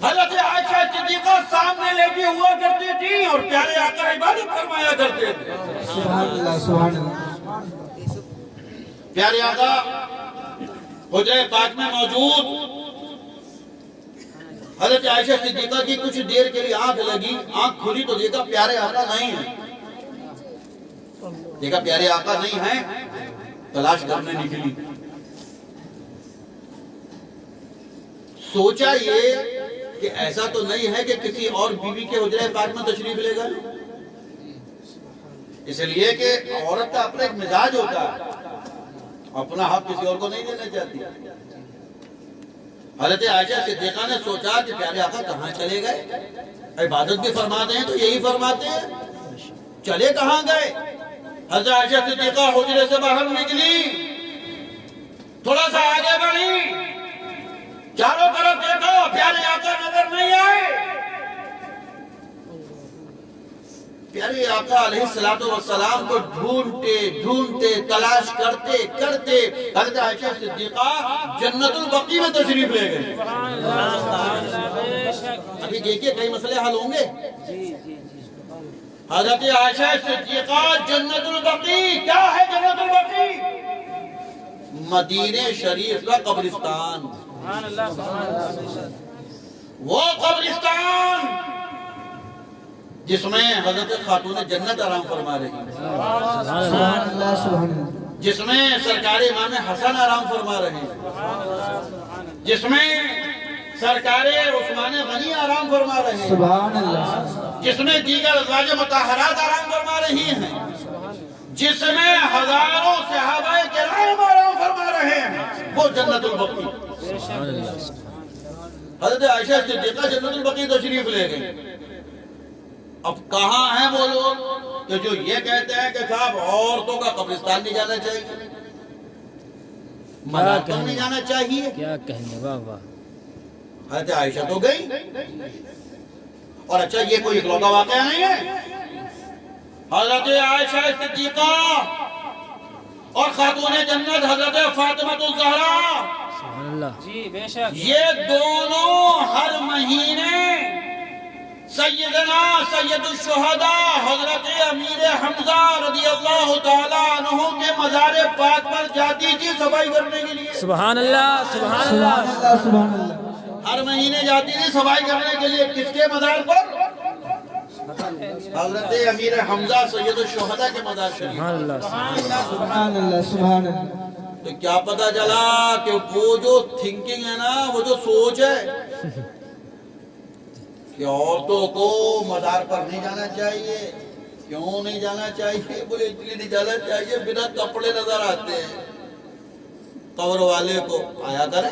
حضرت عائشہ صدیقہ سامنے لیٹی ہوا کرتی تھی اور پیارے آقا عبادت فرمایا کرتے تھے۔ سبحان اللہ سبحان اللہ۔ پیارے آقا حجرہ پاک میں موجود، حضرت عائشہ صدیقہ کی کچھ دیر کے لیے آنکھ لگی، آنکھ کھلی تو دیکھا پیارے آقا نہیں ہیں، دیکھا پیارے آقا نہیں ہیں، تلاش کرنے نکلی۔ سوچا یہ کہ ایسا تو نہیں ہے کہ کسی اور بیوی کے حجرہ پاک میں تشریف لے گئے، اس لیے کہ عورت کا اپنا ایک مزاج ہوتا ہے، اپنا حق کسی اور کو نہیں دینا چاہتی۔ حضرت عائشہ صدیقہ نے سوچا کہ پیارے آقا کہاں چلے گئے، عبادت بھی فرماتے ہیں تو یہی فرماتے ہیں، چلے کہاں گئے۔ حضرت عائشہ صدیقہ حجرے سے باہر نکلی، تھوڑا سا آگے بڑھی، چاروں طرف دیکھا، پیارے آقا نظر نہیں آئے۔ پیارے آقا علیہ السلام کو ڈھونڈتے تلاش کرتے کرتے حضرت عائشہ صدیقہ جنت البقیع میں تشریف لے گئے۔ ابھی دیکھیے کئی مسئلے حل ہوں گے۔ حضرت عائشہ صدیقہ جنت البقیع، کیا ہے جنت البقیع؟ مدینہ شریف کا قبرستان، وہ قبرستان جس میں حضرت خاتون جنت آرام فرما رہی ہیں، سبحان اللہ سبحان اللہ۔ جس میں سرکار امام حسن آرام فرما رہے ہیں، جس میں سرکار عثمان غنی آرام فرما رہے ہیں، سبحان اللہ۔ جس میں دیگر ازواج مطہرات آرام فرما رہی ہیں، جس میں ہزاروں صحابہ کرام آرام فرما رہے ہیں، وہ جنت البقیع۔ حضرت عائشہ صدیقہ جنت البقیع تشریف لے گئے۔ اب کہاں ہیں وہ لوگ کہ جو یہ کہتے ہیں کہ صاحب عورتوں کا قبرستان نہیں جانا چاہیے، منار پر نہیں جانا چاہیے؟ کیا کہنے، واہ واہ۔ حضرت عائشہ تو گئی، اور اچھا یہ کوئی اکلوتا واقعہ نہیں ہے۔ حضرت عائشہ صدیقہ اور خاتون جنت حضرت فاطمہ الزہرا، سبحان اللہ، جی بے شک، یہ دونوں ہر مہینے سیدنا سید الشہداء حضرت امیر حمزہ رضی اللہ تعالیٰ عنہ کے مزار پاک پر جاتی تھی صفائی کرنے کے لیے۔ سبحان اللہ سبحان اللہ، سبحان اللہ سبحان اللہ۔ ہر مہینے جاتی تھی صفائی کرنے کے لیے، کس کے مزار پر؟ حضرت امیر حمزہ سید الشہداء کے مزار شریف. سبحان اللہ سبحان اللہ. تو کیا پتا چلا کہ وہ جو تھنکنگ ہے نا، وہ جو سوچ ہے کہ عورتوں کو مزار پر نہیں جانا چاہیے. کیوں نہیں جانا چاہیے؟ بولے اس لیے نہیں جانا چاہیے بنا کپڑے نظر آتے ہیں. قبر والے کو آیا کرے.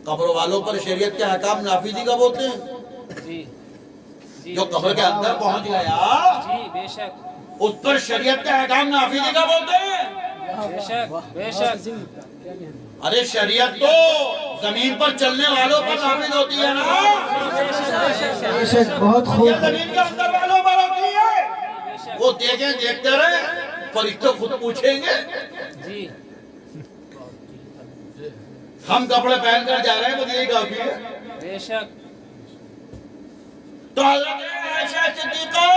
قبر والوں پر شریعت کے حکام نافذی کب ہوتے ہیں؟ جو قبر کے اندر پہنچ گیا جی بے شک اس پر شریعت کے حکام نافذی کب ہوتے ہیں؟ بے شک بے شک. ارے شریعت تو زمین پر چلنے والوں پر نافذ ہوتی ہے نا. بے شک بہت خوب. یہ زمین کے اندر والوں پر ہوتی ہے. وہ دیکھیں دیکھتے رہے، فرشتے خود پوچھیں گے. جی ہم کپڑے پہن کر جا رہے ہیں تو یہی کافی ہے. بے شک. تو حضرت عائشہ صدیقہ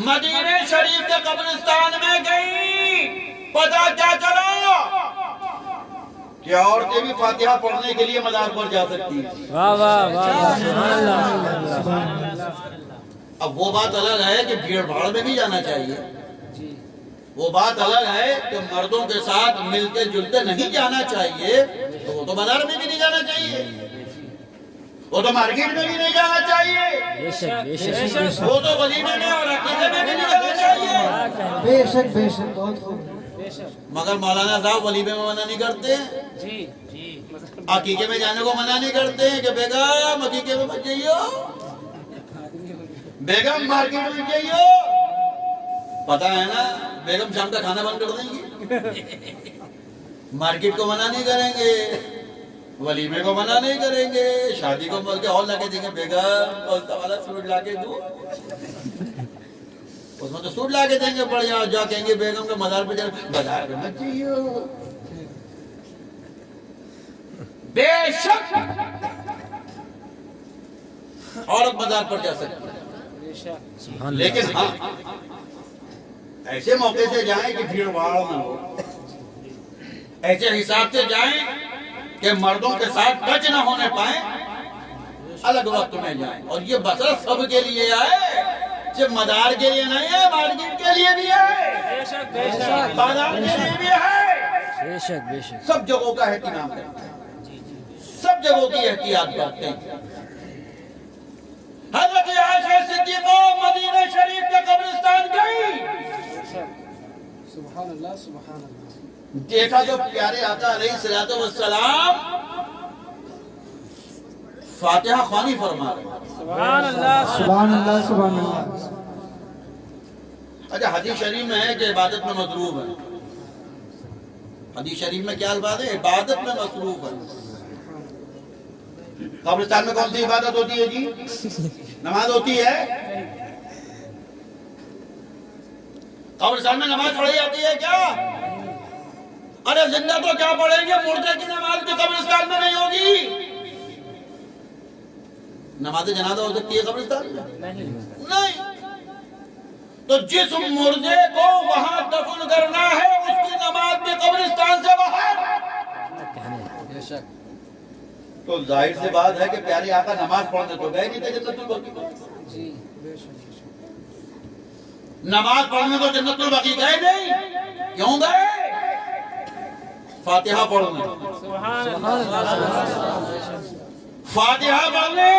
مدینہ شریف کے قبرستان میں گئی. پتہ کیا چلا کہ عورتیں بھی فاتحہ پڑھنے کے لیے مزار پر جا سکتی ہیں. واہ واہ واہ سبحان اللہ. اب وہ بات الگ ہے کہ بھیڑ بھاڑ میں بھی جانا چاہیے. وہ بات الگ ہے کہ مردوں کے ساتھ ملتے جلتے نہیں جانا چاہیے. تو وہ تو بازار میں بھی نہیں جانا چاہیے. وہ تو مارکیٹ میں بھی نہیں جانا چاہیے. وہ تو ولیمے میں اور عقیدے میں بھی نہیں جانا چاہیے. بے شک بہت خوب. مگر مولانا صاحب ولیمے میں منع نہیں کرتے، جی عقیقے میں جانے کو منع نہیں کرتے کہ بیگم عقیقے میں مت جائیو، بیگم مارکیٹ میں جائیو. پتہ ہے نا بیگم شام کا کھانا بند کر دیں گی. مارکیٹ کو منع نہیں کریں گے، ولیمے کو منع نہیں کریں گے، شادی کو بول کے اور لا کے دیں گے بیگم کون سا والا سوٹ لا کے دوں. اس میں تو سوٹ لا کے دیں گے پڑ جاؤ. جا کہیں گے بیگم کے مزار پہ جائے بازار پہ مت جائیو. بے شک عورت مزار پر جا سکتی ہے، لیکن ہاں ایسے موقع سے جائیں کہ بھیڑ بھاڑ نہ ہو. ایسے حساب سے جائیں کہ مردوں کے ساتھ ٹچ نہ ہونے پائیں. الگ وقت میں جائیں. اور یہ بسرت سب کے لیے ہے، صرف مدار کے لیے نہیں ہے، مارکیٹ کے لیے بھی ہے، بازار کے لیے بھی ہے. سب جگہوں کا اہتمام کرتے ہیں، سب جگہوں کی احتیاط کرتے ہیں. حضرت عائشہ صدیقہ مدینہ شریف کے قبرستان گئی. سبحان اللہ سبحان اللہ. دیکھا جو پیارے آقا علیہ السلام فاتحہ خوانی فرما رہے ہیں. سبحان اللہ سبحان اللہ سبحان اللہ. اچھا حدیث شریف میں ہے کہ عبادت میں مصروف ہے. حدیث شریف میں کیا الفاظ ہے؟ عبادت میں مصروف ہے. قبرستان میں کون سی عبادت ہوتی ہے جی؟ نماز ہوتی ہے. قبرستان میں نماز پڑھی جاتی ہے کیا؟ ارے زندہ تو کیا پڑھیں گے، مردے کی نماز بھی قبرستان میں نہیں ہوگی. نماز جنازہ ہو سکتی ہے قبرستان میں؟ نہیں. تو جس مردے کو وہاں دفن کرنا ہے اس کی نماز بھی قبرستان سے باہر. تو ظاہر سی بات ہے کہ پیارے آقا نماز پڑھنے تو گئے نہیں تھے جنت البقیع. نماز پڑھنے تو جنت البقیع گئے نہیں. کیوں گئے؟ فاتحہ پڑھنے. فاتحہ پڑھنے.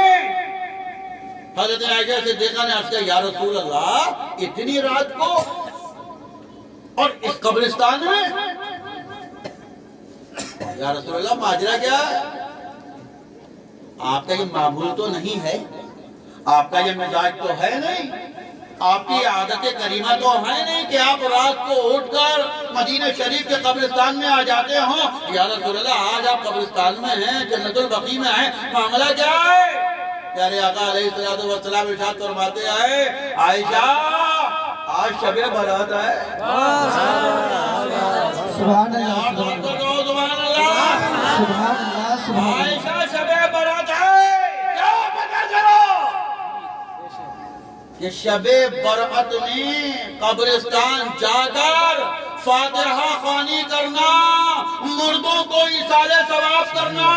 حضرت عائشہ صدیقہ نے عرض کیا یا رسول اللہ اتنی رات کو اور اس قبرستان میں؟ یا رسول اللہ ماجرا کیا ہے؟ آپ کا یہ معمول تو نہیں ہے، آپ کا یہ مزاج تو ہے نہیں، آپ کی عادت کریمہ تو ہے نہیں کہ آپ رات کو اٹھ کر مدینہ شریف کے قبرستان میں آ جاتے ہوں. یا رسول اللہ آج آپ قبرستان میں ہیں، جنت البقیع میں ہیں، معاملہ کیا ہے؟ پیارے آقا علیہ السلام ارشاد فرماتے ہیں عائشہ آج شب برات ہے. سبحان اللہ سبحان اللہ. سبحان اللہ سبحان. عائشہ شب برات ہے. کیا پتہ کرو کہ شب برات میں قبرستان جا کر فاتحہ خوانی کرنا، مردوں کو ایصال ثواب کرنا،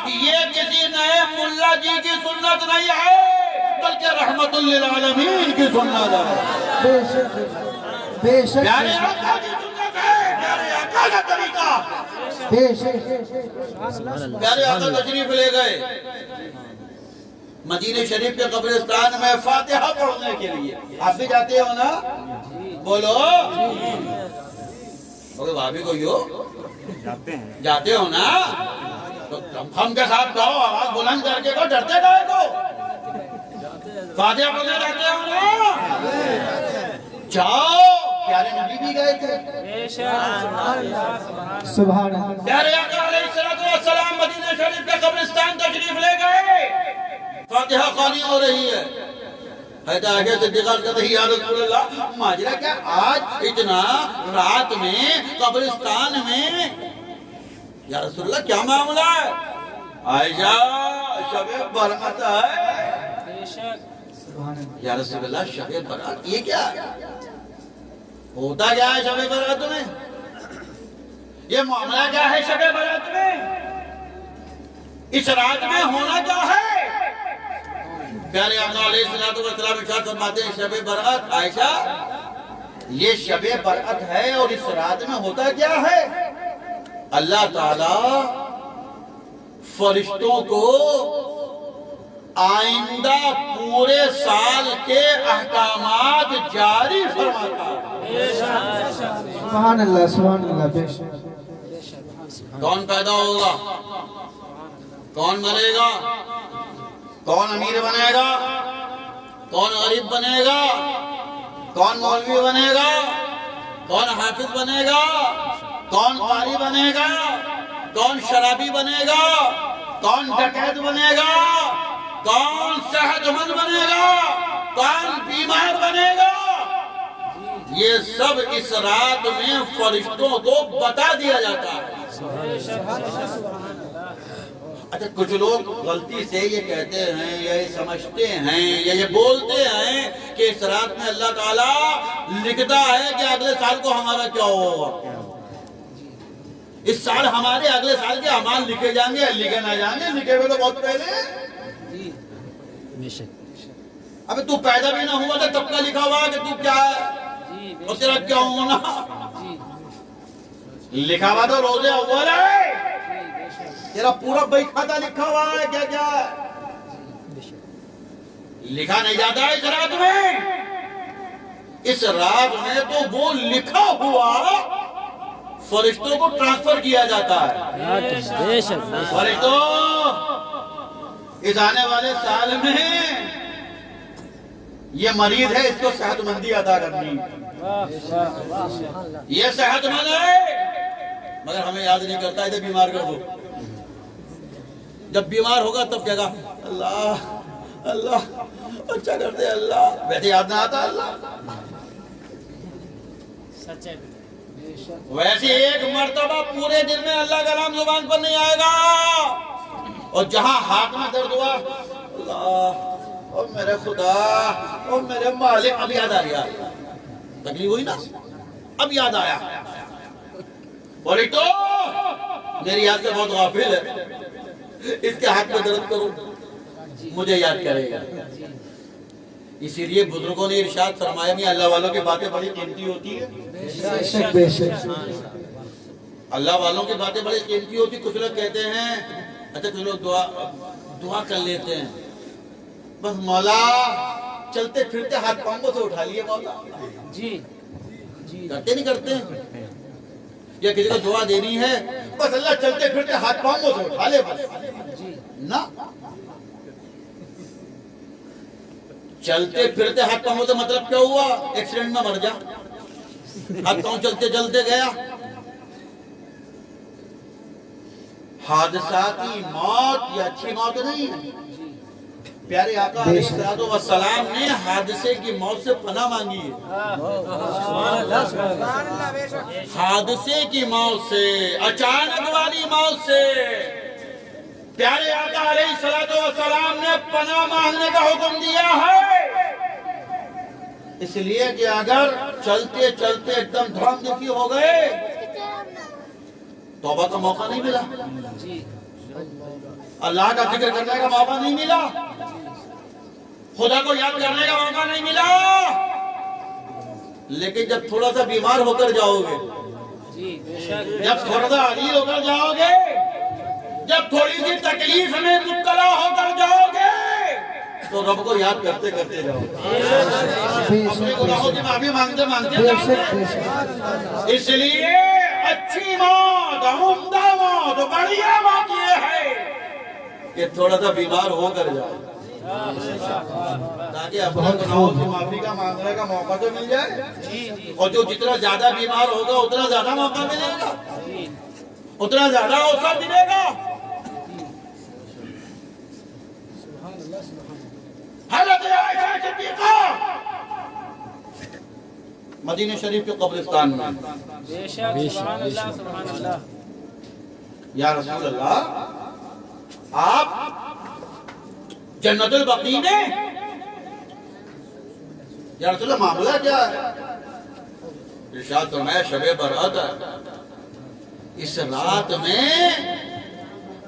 یہ کسی نئے ملا جی کی سنت نہیں ہے، بلکہ رحمت للعالمین کی سنت ہے۔ بے شک بے شک پیارے آقا کی سنت ہے، پیارے آقا کا طریقہ۔ بے شک پیارے آقا تشریف لے گئے مدینہ شریف کے قبرستان میں فاتحہ پڑھنے کے لیے۔ آپ بھی جاتے ہو نا؟ بولو بھابھی کو یو جاتے ہو نا؟ تو ہم کے ساتھ گاؤ، آواز بلند کر کے کو، ڈرتے گائے کو فاتحہ پڑھنے جاتے ہو نا؟ جاؤ، پیارے نبی بھی گئے تھے۔ بے شک سبحان اللہ۔ پیارے آقا علیہ السلام مدینہ شریف کے قبرستان تشریف لے گئے، فاتحہ خوانی ہو رہی ہے۔ حضرت عائشہ صدیقہ کہتے ہیں یا رسول اللہ، ماجرا کیا آج اتنا رات میں قبرستان میں؟ یا رسول اللہ کیا معاملہ ہے؟ عائشہ شب برات ہے۔ بے شک یا رسول اللہ شب برات یہ کیا ہے؟ ہوتا کیا ہے شب برات میں؟ یہ معاملہ کیا ہے شب برات میں؟ اس رات میں ہونا کیا ہے؟ پیارے آقا علیہ السلام ارشاد فرماتے ہیں شب برات، عائشہ یہ شب برات ہے اور اس رات میں ہوتا کیا ہے؟ اللہ تعالی فرشتوں کو آئندہ پورے سال کے احکامات جاری فرماتا ہے۔ سبحان اللہ بے شک۔ کون پیدا ہوگا؟ کون مرے گا؟ کون امیر بنے گا؟ کون غریب بنے گا؟ کون مولوی بنے گا؟ کون حافظ بنے گا؟ کون قاری بنے گا؟ کون شرابی بنے گا؟ کون ڈکیت بنے گا؟ کون صحت مند بنے گا؟ کون بیمار بنے گا؟ یہ سب اس رات میں فرشتوں کو بتا دیا جاتا ہے۔ اچھا کچھ لوگ غلطی سے یہ کہتے ہیں یا یہ سمجھتے ہیں یا یہ بولتے ہیں کہ اس رات میں اللہ تعالیٰ لکھتا ہے کہ اگلے سال کو ہمارا کیا ہوگا، اس سال ہمارے اگلے سال کے اعمال لکھے جائیں گے، لکھے نہ جائیں گے، لکھے ہوئے تو بہت پہلے۔ ابھی تو پیدا بھی نہ ہوا تھا تب کا لکھا ہوا کہ تو کیا ہے اور تیرا کیا ہونا، لکھا ہوا تو روزے اول ہے، تیرا پورا بھائی کھاتا لکھا ہوا ہے کیا کیا ہے، لکھا نہیں جاتا ہے اس رات میں۔ اس رات میں تو وہ لکھا ہوا فرشتوں کو ٹرانسفر کیا جاتا ہے۔ فرشتوں اس آنے والے سال میں یہ مریض ہے، اس کو صحت مندی عطا کرنی، یہ صحت مند ہے مگر ہمیں یاد نہیں کرتا، ادھر بیمار کر دو، جب بیمار ہوگا تب کہے گا اللہ اللہ اچھا کر دے اللہ، ویسے یاد نہ آتا اللہ۔ ویسے ایک مرتبہ پورے دن میں اللہ کا نام زبان پر نہیں آئے گا، اور جہاں ہاتھ میں درد ہوا اللہ اور میرے خدا اور میرے مالک، اب یاد آ گیا، تکلیف ہوئی نا، اب یاد آیا، اور ایک تو میری یاد سے بہت غافل ہے، اس کے ہاتھ میں درد کرو مجھے یاد کرے گا۔ اسی لیے بزرگوں نے ارشاد فرمایا کہ اللہ والوں کی باتیں بڑی قیمتی ہوتی ہے، بے شک اللہ والوں کی باتیں بڑی قیمتی ہوتی۔ کچھ لوگ کہتے ہیں اچھا کچھ لوگ دعا کر لیتے ہیں، بس مولا چلتے پھرتے ہاتھ پاؤں سے اٹھا لیے مولا، کرتے نہیں کرتے ہیں، یا کسی کو دعا دینی ہے بس اللہ چلتے پھرتے ہاتھ پاؤں سے اٹھا لے بس، نہ چلتے پھرتے ہاتھ پاؤں سے مطلب کیا ہوا؟ ایکسیڈنٹ میں مر جا، ہاتھ پاؤں چلتے چلتے گیا، حادثاتی موت یہ اچھی موت نہیں ہے۔ پیارے آقا علیہ السلام نے حادثے کی موت سے پناہ مانگی ہے، حادثے کی موت سے، اچانک والی موت سے پیارے آقا علیہ السلام نے پناہ مانگنے کا حکم دیا ہے، اس لیے کہ اگر چلتے چلتے ایک دم دھڑم دکھی ہو گئے توبہ کا موقع نہیں ملا، اللہ کا ذکر کرنے کا موقع نہیں ملا، خدا کو یاد کرنے کا موقع نہیں ملا، لیکن جب تھوڑا سا بیمار ہو کر جاؤ گے، جی بے شک جب تھوڑا سا عزیز ہو کر جاؤ گے، جب تھوڑی سی تکلیف میں مبتلا ہو کر جاؤ گے تو رب کو یاد کرتے کرتے جاؤ گے، اپنے گناہوں کی معافی مانگتے مانگتے جاؤ گے۔ اس لیے اچھی موت، عمدہ موت، بڑھیا موت یہ ہے کہ تھوڑا سا بیمار ہو کر جاؤ تاکہ اپنے گناہوں کی معافی کا مانگنے کا موقع تو مل جائے، اور جو جتنا زیادہ بیمار ہوگا اتنا زیادہ موقع ملے گا، اتنا زیادہ اوسر ملے گا۔ حضرت عائشہ صدیقہ مدینہ شریف کے قبرستان میں، بے شک سبحان اللہ سبحان اللہ۔ یا رسول اللہ آپ جنت البقیع میں، یا رسول اللہ معاملہ کیا ہے؟ ارشاد فرمایا شب برات ہے، اس رات میں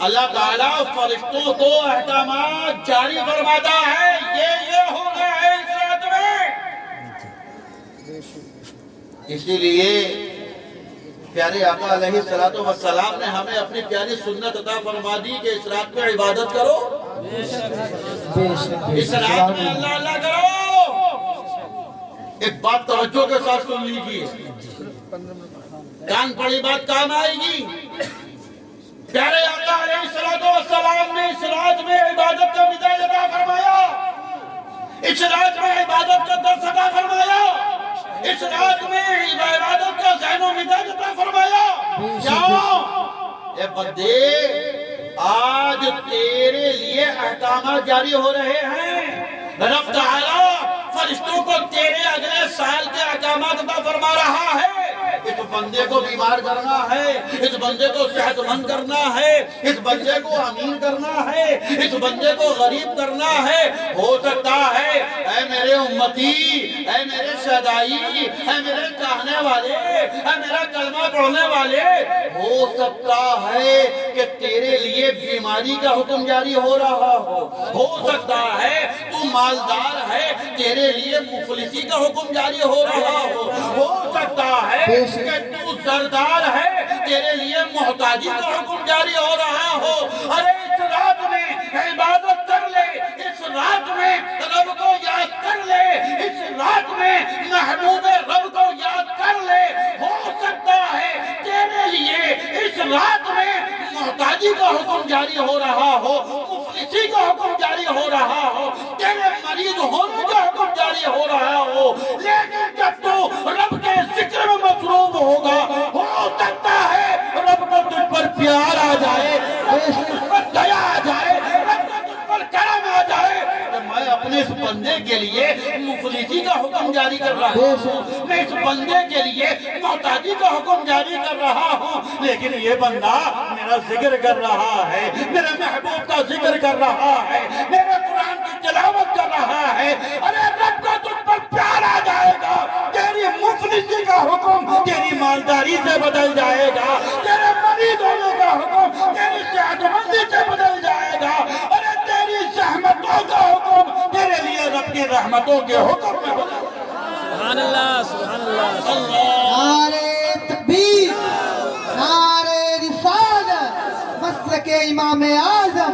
اللہ تعالیٰ فرشتوں کو احکامات جاری فرماتا ہے، یہ ہونا ہے اس رات میں۔ اسی لیے پیارے آقا علیہ السلام نے ہمیں اپنی پیاری سنت عطا فرما دی کہ اس رات میں عبادت کرو، اس رات میں اللہ اللہ کرو۔ ایک بات توجہ کے ساتھ سن لیجیے، کان پڑی بات کام آئے گی۔ پیارے آقا علیہ السلام نے اس رات میں عبادت کا مزاج عطا فرمایا، اس رات میں عبادت کا درس عطا فرمایا، اس رات میں عبادت کا ذہن و مزاج عطا فرمایا۔ کیا اے بندے، آج تیرے لیے احکامات جاری ہو رہے ہیں، رب تعالیٰ فرشتوں کو تیرے اگلے سال کے احکامات عطا فرما رہا ہے۔ اس بندے کو بیمار کرنا ہے، اس بندے کو صحت مند کرنا ہے، اس بندے کو امین کرنا ہے، اس بندے کو غریب کرنا ہے۔ ہو سکتا ہے اے میرے امتی، اے میرے شہدائی، اے میرے چاہنے والے، اے میرا کلمہ پڑھنے والے، ہو سکتا ہے کہ تیرے لیے بیماری کا حکم جاری ہو رہا ہو سکتا ہے تو مالدار ہے، تیرے لیے مفلسی کا حکم جاری ہو رہا ہو سکتا ہے کہ تو سردار ہے، تیرے لیے محتاجی کا حکم جاری ہو رہا ہو۔ ارے اس رات میں عبادت کر لے، اس رات میں رب کو یاد کر لے، اس رات میں محبوب رب کو یاد کر لے۔ ہو سکتا ہے تیرے لیے اس رات میں محتاجی کا حکم جاری ہو رہا ہو، مفلسی کا حکم جاری ہو رہا ہو، تیرے مریض ہونے کا حکم جاری ہو رہا ہو، لیکن جب تو رب کے ذکر میں مصروف ہوگا، ہو سکتا ہے رب کو تجھ پر پیار آ جائے، رب کو تجھ پر دیا آ جائے، رب کو تجھ پر کرم آ جائے۔ میں اپنے اس بندے کے لیے مفلسی کا حکم جاری کر رہا ہوں، میں اس بندے کے لیے محتاجی کا حکم جاری کر رہا ہوں، لیکن یہ بندہ میرا ذکر کر رہا ہے، میرے محبوب کا ذکر کر رہا ہے، میرے قرآن کی تلاوت کر رہا ہے۔ ارے رب کو تجھ پر پیار آ جائے گا، تیری مفلسی کا حکم تیری مالداری سے بدل جائے گا، تیرے مریض ہونے کا حکم تیری صحت مندی سے بدل جائے گا، ارے تیری زحمتوں کا حکم تیرے لیے رب کی رحمتوں کے حکم میں بدل جائے گا۔ سبحان اللہ سبحان اللہ۔ نعرہ تکبیر، نعرہ رسالت، مسلک امام اعظم،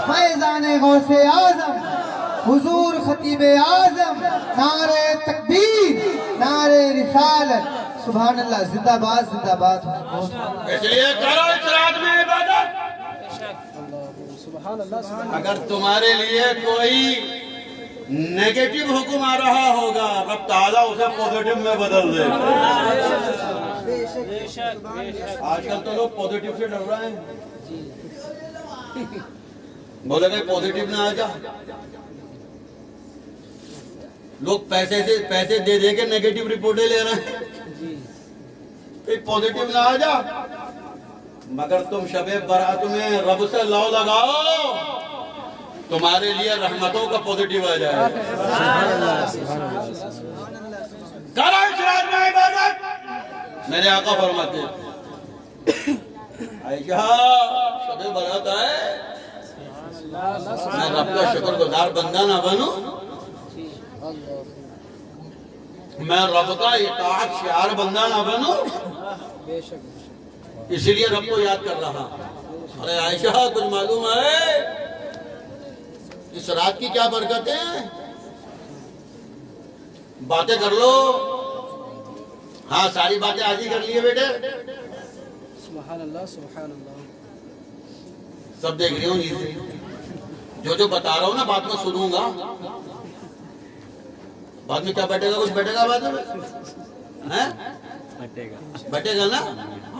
فیضان غوث اعظم، حضور خطیب اعظم، نعرہ تکبیر، نعرہ رسالت، سبحان اللہ، زندہ باد زندہ باد۔ اس لیے کرو اس رات میں عبادت۔ اگر تمہارے لیے کوئی نیگیٹو حکم آ رہا ہوگا، رب تعالیٰ اسے پوزیٹو میں بدل دے۔ آج کل تو لوگ پوزیٹو سے ڈر رہے ہیں، بولے کہ پوزیٹو نہ آ جا۔ لوگ پیسے دے دے کے نیگیٹو رپورٹیں لے رہے ہیں کہ پوزیٹو نہ آ جا، مگر تم شب برات میں رب سے لو لگاؤ، تمہارے لیے رحمتوں کا پوزیٹیو آ جائے۔ کرو اس رات میں عبادت۔ میرے آقا فرماتے ہیں عائشہ شب برات آئے، میں رب کا شکر گزار بندہ نہ بنوں؟ میں رب کا اطاعت شعار بندہ نہ بنوں، اسی لیے رب کو یاد کر رہا۔ ارے عائشہ کچھ معلوم ہے اس رات کی کیا برکتیں ہیں؟ باتیں کر لو۔ ہاں ساری باتیں آج ہی کر لیے بیٹے، سبحان اللہ سبحان اللہ۔ سب دیکھ رہی ہوں یہ جو بتا رہا ہوں نا بعد میں سنوں گا، بعد میں کیا بیٹھے گا؟ کچھ بیٹھے گا بعد میں؟ بیٹھے گا نا؟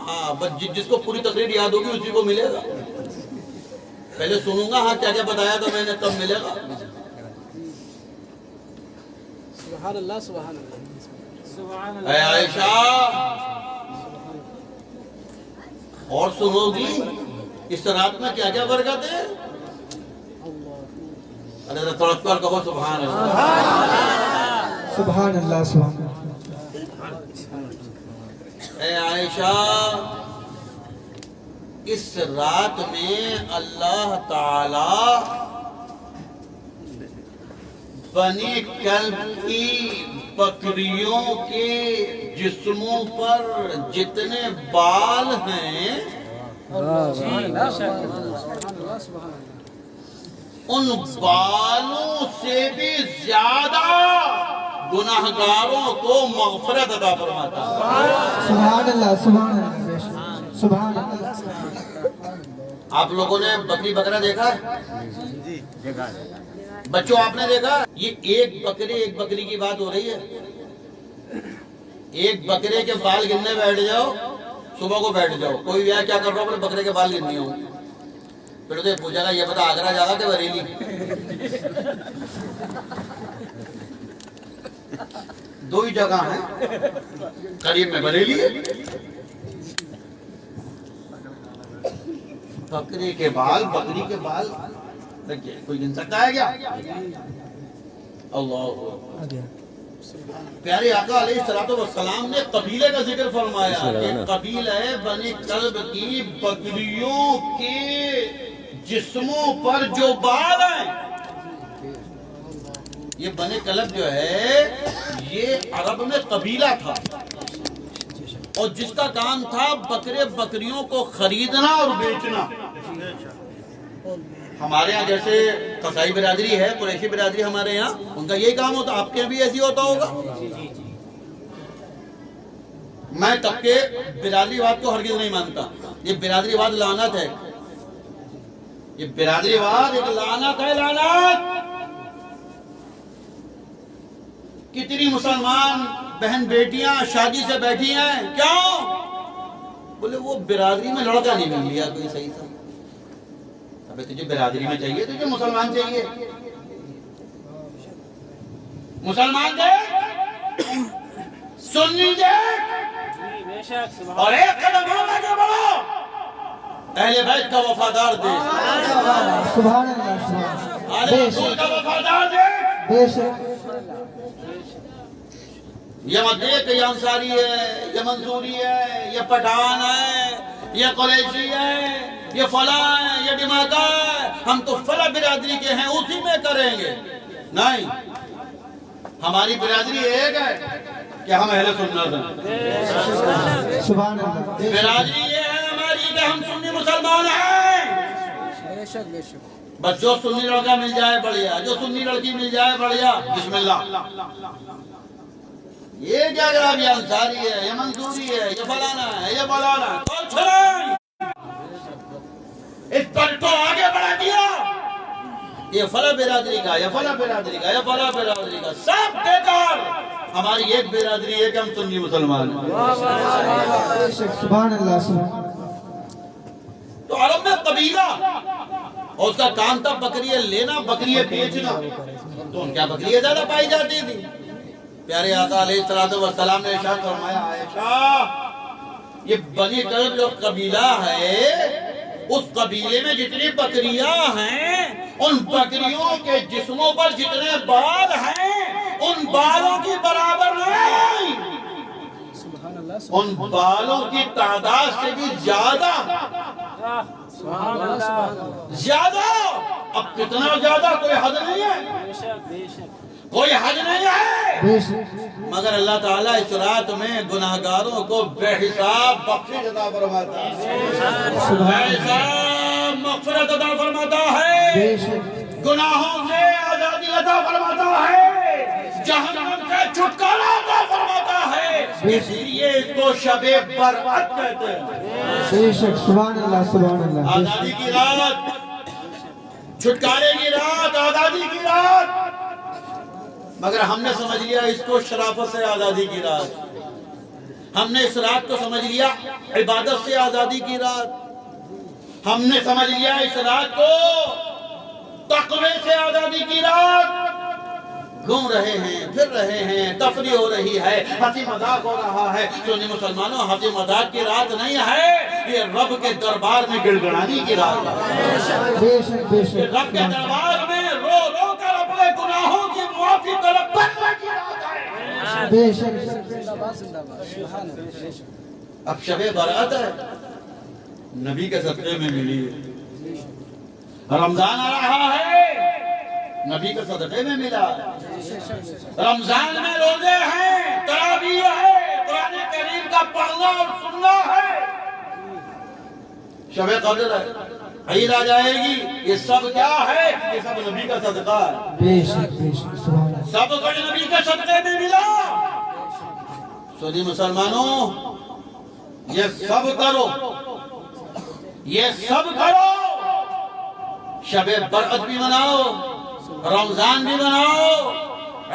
ہاں بس جس کو پوری تقریر یاد ہوگی اسی کو ملے گا۔ پہلے سنوں گا ہاں کیا کیا بتایا تھا میں نے، تب ملے گا۔ سبحان اللہ سبحان اللہ سبحان اللہ۔ اے عائشہ اور سنو گی اس رات میں کیا کیا برکت ہے؟ ارے تھوڑا پر کہو سبحان اللہ، سبحان اللہ سبحان اللہ۔ اے عائشہ اس رات میں اللہ تعالی بنی کلب کی بکریوں کے جسموں پر جتنے بال ہیں ان بالوں سے بھی زیادہ گناہگاروں کو مغفرت عطا فرماتا ہے۔ سبحان اللہ سبحان اللہ بے شک، سبحان اللہ۔ آپ لوگوں نے بکری بکرا دیکھا ہے؟ بچوں آپ نے دیکھا؟ یہ ایک بکری کی بات ہو رہی ہے۔ ایک بکرے کے بال گننے بیٹھ جاؤ، صبح کو بیٹھ جاؤ، کوئی بھی کیا کر رہا ہو اپنے بکرے کے بال گننے ہوں، پھر اسے پوچھا گا یہ بتا آگرہ جا گا کہ بریلی؟ دو ہی جگہ ہیں قریب میں، بریلی ہے۔ بکری کے بال کوئی گن سکتا ہے کیا؟ اللہ پیارے آقا علیہ السلام نے قبیلے کا ذکر فرمایا کہ قبیلہ بنی کلب کی بکریوں کے جسموں پر جو بال ہیں، یہ بنی کلب جو ہے یہ عرب میں قبیلہ تھا اور جس کا کام تھا بکریوں کو خریدنا اور بیچنا۔ ہمارے ہاں جیسے قصائی برادری ہے، قریشی برادری ہمارے یہاں، ان کا یہی کام ہوتا، آپ کے بھی ایسی ہوتا ہوگا۔ میں تب کے برادری واد کو ہرگز نہیں مانتا، یہ برادری واد لعنت ہے، یہ برادری واد ایک لعنت ہے، لعنت۔ کتنی مسلمان بہن بیٹیاں شادی سے بیٹھی ہیں، کیوں؟ بولے وہ برادری میں لڑکا نہیں مل لیا کوئی صحیح تھا۔ ابھی تجھے برادری میں چاہیے، تجھے مسلمان چاہیے، مسلمان دے سنی دے، اور ایک قدم آگے بڑھو، اہل بیت کا وفادار دے، سبحان اللہ سبحان اہل رسول کا وفادار دے۔ بے شک یہ مت دیکھ کہ یہ انصاری ہے، یہ منصوری ہے، یہ پٹھان ہے، یہ قریشی ہے، یہ فلاں ہے، یہ دماغہ ہے، ہم تو فلاں برادری کے ہیں اسی میں کریں گے۔ نہیں، ہماری برادری ایک ہے کہ ہم اہل سنت ہیں، سبحان اللہ برادری یہ ہے ہماری کہ ہم سنی مسلمان ہیں۔ بے شک بے شک۔ بس جو سنی لڑکا مل جائے بڑھیا، جو سنی لڑکی مل جائے بڑھیا، بسم اللہ۔ یہ کیا کرا یہ انصاری ہے، یہ منصوری ہے، یہ فلانا ہے، یہ فلانا ہے، کون چھڑائیں؟ اس پر تو آگے بڑھا دیا، یہ فلاں برادری کا، یہ فلاں برادری کا، یہ فلاں برادری کا، سب بیکار۔ ہماری ایک برادری ہے کہ ہم سنی مسلمان ہیں۔ بے شک، سبحان اللہ سبحان اللہ۔ تو عرب میں قبیلہ اور اس کا کام تھا بکریے لینا، بکریے بیچنا، تو ان کیا بکریے زیادہ پائی جاتی تھی۔ پیارے آقا علیہ السلام نے ارشاد فرمایا عائشہ یہ بنی کلب جو قبیلہ ہے اس قبیلے میں جتنی بکریاں ہیں ان بکریوں کے جسموں پر جتنے بال ہیں ان بالوں کی برابر نہیں، ان بالوں کی تعداد سے بھی زیادہ زیادہ۔ اب کتنا زیادہ کوئی حد نہیں ہے۔ کوئی حج نہیں ہے، بے شک مگر اللہ تعالیٰ اس رات میں گناہگاروں کو بے حساب بخشش عطا فرماتا ہے، بے حساب مغفرت عطا فرماتا ہے، بے شک گناہوں سے آزادی عطا فرماتا ہے، جہنم سے چھٹکارا عطا فرماتا ہے، اس لیے اس کو شب برأت کہتے ہیں۔ بے شک سبحان اللہ سبحان اللہ آزادی کی رات، چھٹکارے کی رات، آزادی کی رات، مگر ہم نے سمجھ لیا اس کو شرافت سے آزادی کی رات، ہم نے اس رات کو سمجھ لیا عبادت سے آزادی کی رات، ہم نے سمجھ لیا اس رات کو تقوی سے آزادی کی رات، گھوم رہے ہیں، پھر رہے ہیں، تفریح ہو رہی ہے، ہنسی مذاق ہو رہا ہے۔ سنی مسلمانوں، ہنسی مذاق کی رات نہیں ہے، یہ رب کے دربار میں گڑ گڑانی کی رات ہے، بے شک بے شک رب کے دربار میں رو رو کر اپنے گناہوں کی معافی طلب کرنے کی رات ہے۔ بے شک اب شب برأت ہے، نبی کے صدقے میں ملی ہے، رمضان آ رہا ہے، نبی کے صدقے میں ملا ہے، رمضان میں روزے ہیں، تراویح ہے، قرآن کریم کا پڑھنا اور سننا ہے، شب قدر ہے، عید آ جائے گی، یہ سب کیا ہے؟ یہ سب نبی کا صدقہ ہے، بے شک سبحان اللہ سب کچھ نبی کے صدقے میں ملا۔ سنی مسلمانوں، یہ سب کرو، یہ سب کرو، شب برأت بھی مناؤ، رمضان بھی مناؤ،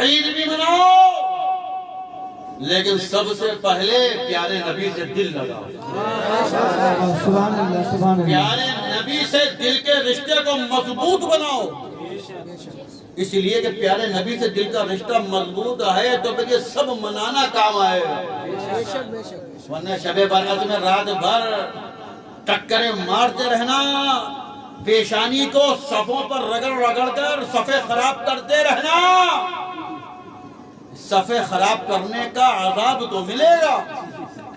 عید بھی مناؤ، لیکن سب سے پہلے پیارے نبی سے دل لگاؤ، سبحان اللہ سبحان اللہ پیارے نبی سے دل کے رشتے کو مضبوط بناؤ، اس لیے کہ پیارے نبی سے دل کا رشتہ مضبوط ہے تو پھر یہ سب منانا کام آئے گا، ورنہ شب برأت میں رات بھر ٹکریں مارتے رہنا، پیشانی کو صفوں پر رگڑ رگڑ کر صفے خراب کرتے رہنا، صفے خراب کرنے کا عذاب تو ملے گا،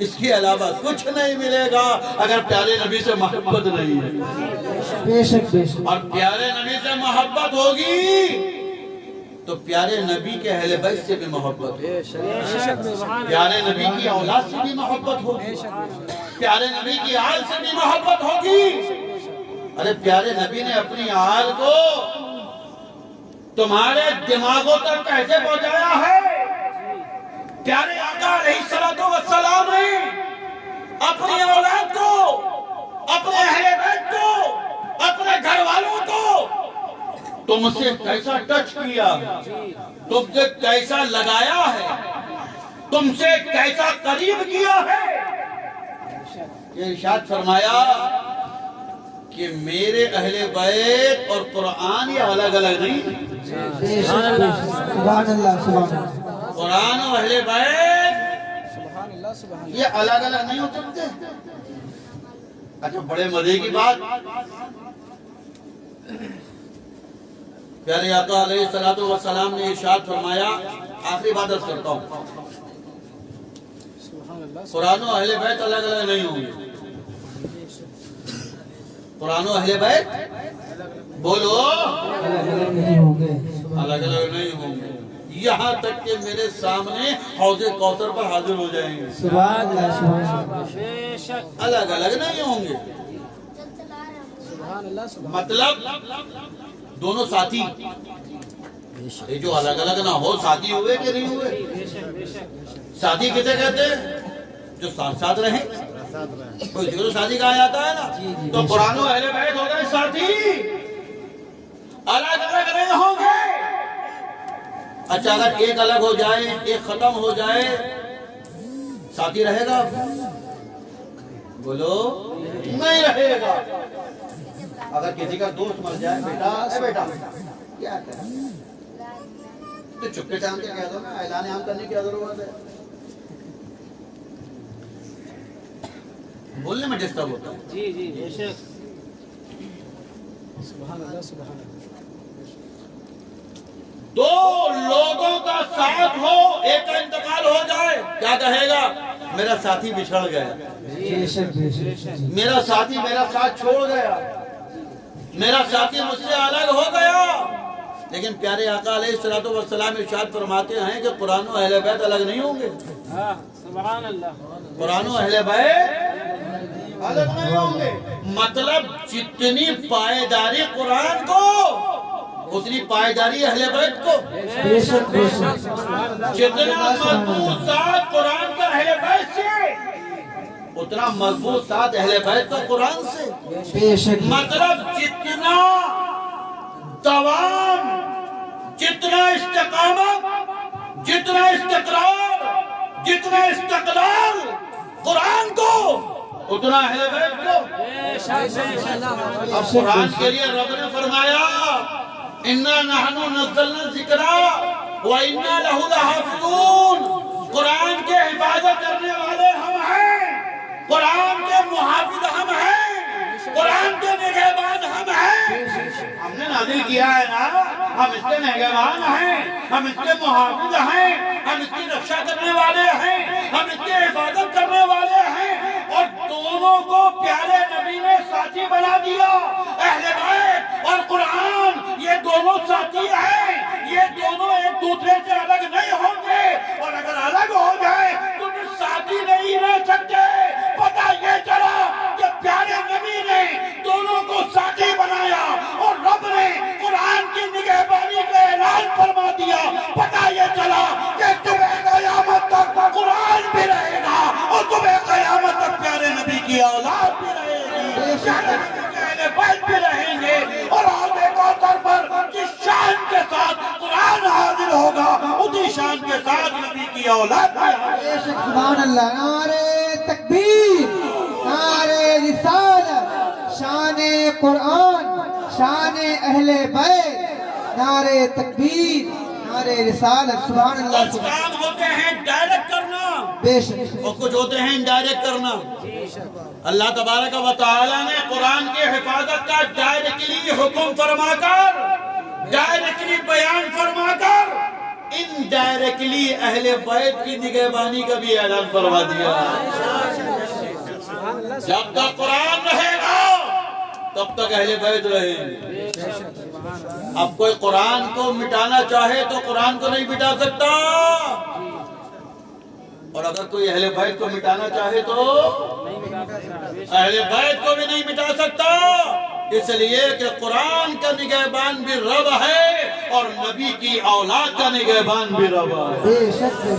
اس کے علاوہ کچھ نہیں ملے گا اگر پیارے نبی سے محبت نہیں ہے، بے شک اور پیارے نبی سے محبت ہوگی تو پیارے نبی کے اہل بیت سے بھی محبت ہوگی، پیارے نبی کی اولاد سے بھی محبت ہوگی، پیارے نبی کی آل سے بھی محبت ہوگی۔ ارے پیارے نبی نے اپنی آل کو تمہارے دماغوں تک کیسے پہنچایا ہے؟ پیارے آقا علیہ السلام نے اپنی اولاد کو، اپنے اہل بیت کو، اپنے گھر والوں کو تم سے کیسا ٹچ کیا، تم سے کیسا لگایا ہے، تم سے کیسا قریب کیا ہے۔ یہ ارشاد فرمایا کہ میرے اہل بیت اور قرآن یہ الگ الگ نہیں، سبحان اللہ سبحان اللہ قرآن اور اہل بیت یہ الگ الگ نہیں ہو سکتے۔ اچھا بڑے مزے کی بات، پیارے آقا علیہ السلام نے ارشاد فرمایا، آخری بات عرض کرتا ہوں، قرآن و اہل بیت الگ الگ نہیں ہوں گے، قرآن و اہل بیت بولو الگ الگ نہیں ہوں گے، الگ الگ نہیں ہوں گے، یہاں تک کہ میرے سامنے حوض کوثر پر حاضر ہو جائیں گے، سبحان اللہ سبحان اللہ الگ الگ نہیں ہوں گے، مطلب دونوں ساتھی، یہ جو الگ الگ نہ ہو ساتھی ہوئے کہ نہیں ہوئے؟ ساتھی کسے کہتے ہیں؟ جو ساتھ ساتھ رہیں، کوئی جو شادی کہا جاتا ہے نا، تو قرآن و اہل بیت ہو گئے ساتھی، الگ الگ نہیں ہوں گے۔ اچانک ایک الگ ہو جائے، ایک ختم ہو جائے، ساتھی رہے گا؟ بولو نہیں رہے گا۔ اگر کسی کا دوست مر جائے، بیٹا اے بیٹا کیا کریں تو چپکے چاند کے کہہ دو نا، اعلان عام کرنے کی ضرورت ہے، بولنے میں ڈسٹرب ہوتا ہے۔ جی جی بے شک دو لوگوں کا ساتھ ہو، ایک کا انتقال ہو جائے، کیا کہے گا؟ میرا ساتھی بچھڑ گیا، بے شک بے شک میرا ساتھی میرا ساتھ چھوڑ گیا، میرا ساتھی مجھ سے الگ ہو گیا، لیکن پیارے آقا علیہ السلام ارشاد فرماتے ہیں کہ قرآن و اہل بیت الگ نہیں ہوں گے. ہاں سبحان اللہ. قرآن و اہل بیت الگ نہیں ہوں گے. مطلب جتنی پائیداری قرآن کو اتنی پائیداری اہل بیت کو. بے شک بے شک. جتنا مضبوط ساتھ قرآن کا اہل بیت سے اتنا مضبوط ساتھ اہل بیت کا قرآن سے. بے شک. مطلب جتنا دوام، جتنا استقامت، جتنا استقرار، جتنا استقلال قرآن کو اتنا اہل بیت کو. بے شک بے شک. اب قرآن کے لیے رب نے فرمایا اِنَّا نَحْنُ نَزَّلْنَا الذِّكْرَ وَإِنَّا لَهُ لَحَافِظُونَ. قرآن کے حفاظت کرنے والے ہم ہیں، قرآن کے محافظ ہم ہیں، قرآن کے نگہبان ہم ہیں. ہم نے نازل کیا ہے نا، ہم اس کے نگہبان ہیں، ہم اس کے محافظ ہیں، ہم اس کی رکشا کرنے والے ہیں، ہم اس کی حفاظت کرنے والے ہیں. اور دونوں کو پیارے نبی نے ساتھی بنا دیا. اہل بیت اور قرآن یہ دونوں ساتھی ہیں، یہ دونوں ایک دوسرے سے الگ نہیں ہوں گے. اور اگر الگ ہو جائے تو پھر ساتھی نہیں رہ سکتے. پتہ یہ چلا کہ پیارے نبی نے دونوں کو ساتھی بنایا اور رب نے قرآن کی نگہبانی کا اعلان فرما دیا. پتہ یہ چلا کہ صبح قیامت تک قرآن بھی رہے گا اور صبح قیامت تک پیارے نبی کی اولاد بھی رہے گی، پیارے نبی کے اہل بیت بھی رہیں گے. اور آگے کوثر پر جس شان کے ساتھ قرآن حاضر ہوگا اسی شان کے ساتھ نبی کی اولاد بھی حاضر. بے شک. سبحان اللہ. نعرہ تکبیر، نعرہ رسالت، شان قرآن، شان اہل بیت، نعرہ تکبیر، نعرہ رسالت. سبحان اللہ. کچھ کام ہوتے ہیں ڈائریکٹ کرنا بے شک. اور کچھ ہوتے ہیں انڈائریکٹ کرنا. اللہ تبارک و تعالی نے قرآن کی حفاظت کا ڈائریکٹلی حکم فرما کر، ڈائریکٹلی بیان فرما کر، انڈائریکٹلی اہل بیت کی نگہبانی کا بھی اعلان فرما دیا. جب تک قرآن رہے گا تب تک اہل بیت رہیں گے. اب کوئی قرآن کو مٹانا چاہے تو قرآن کو نہیں مٹا سکتا، اور اگر کوئی اہل بیت کو مٹانا چاہے تو اہل بیت کو بھی نہیں مٹا سکتا. اس لیے کہ قرآن کا نگہبان بھی رب ہے اور نبی کی اولاد کا نگہبان بھی رب ہے. بے شک.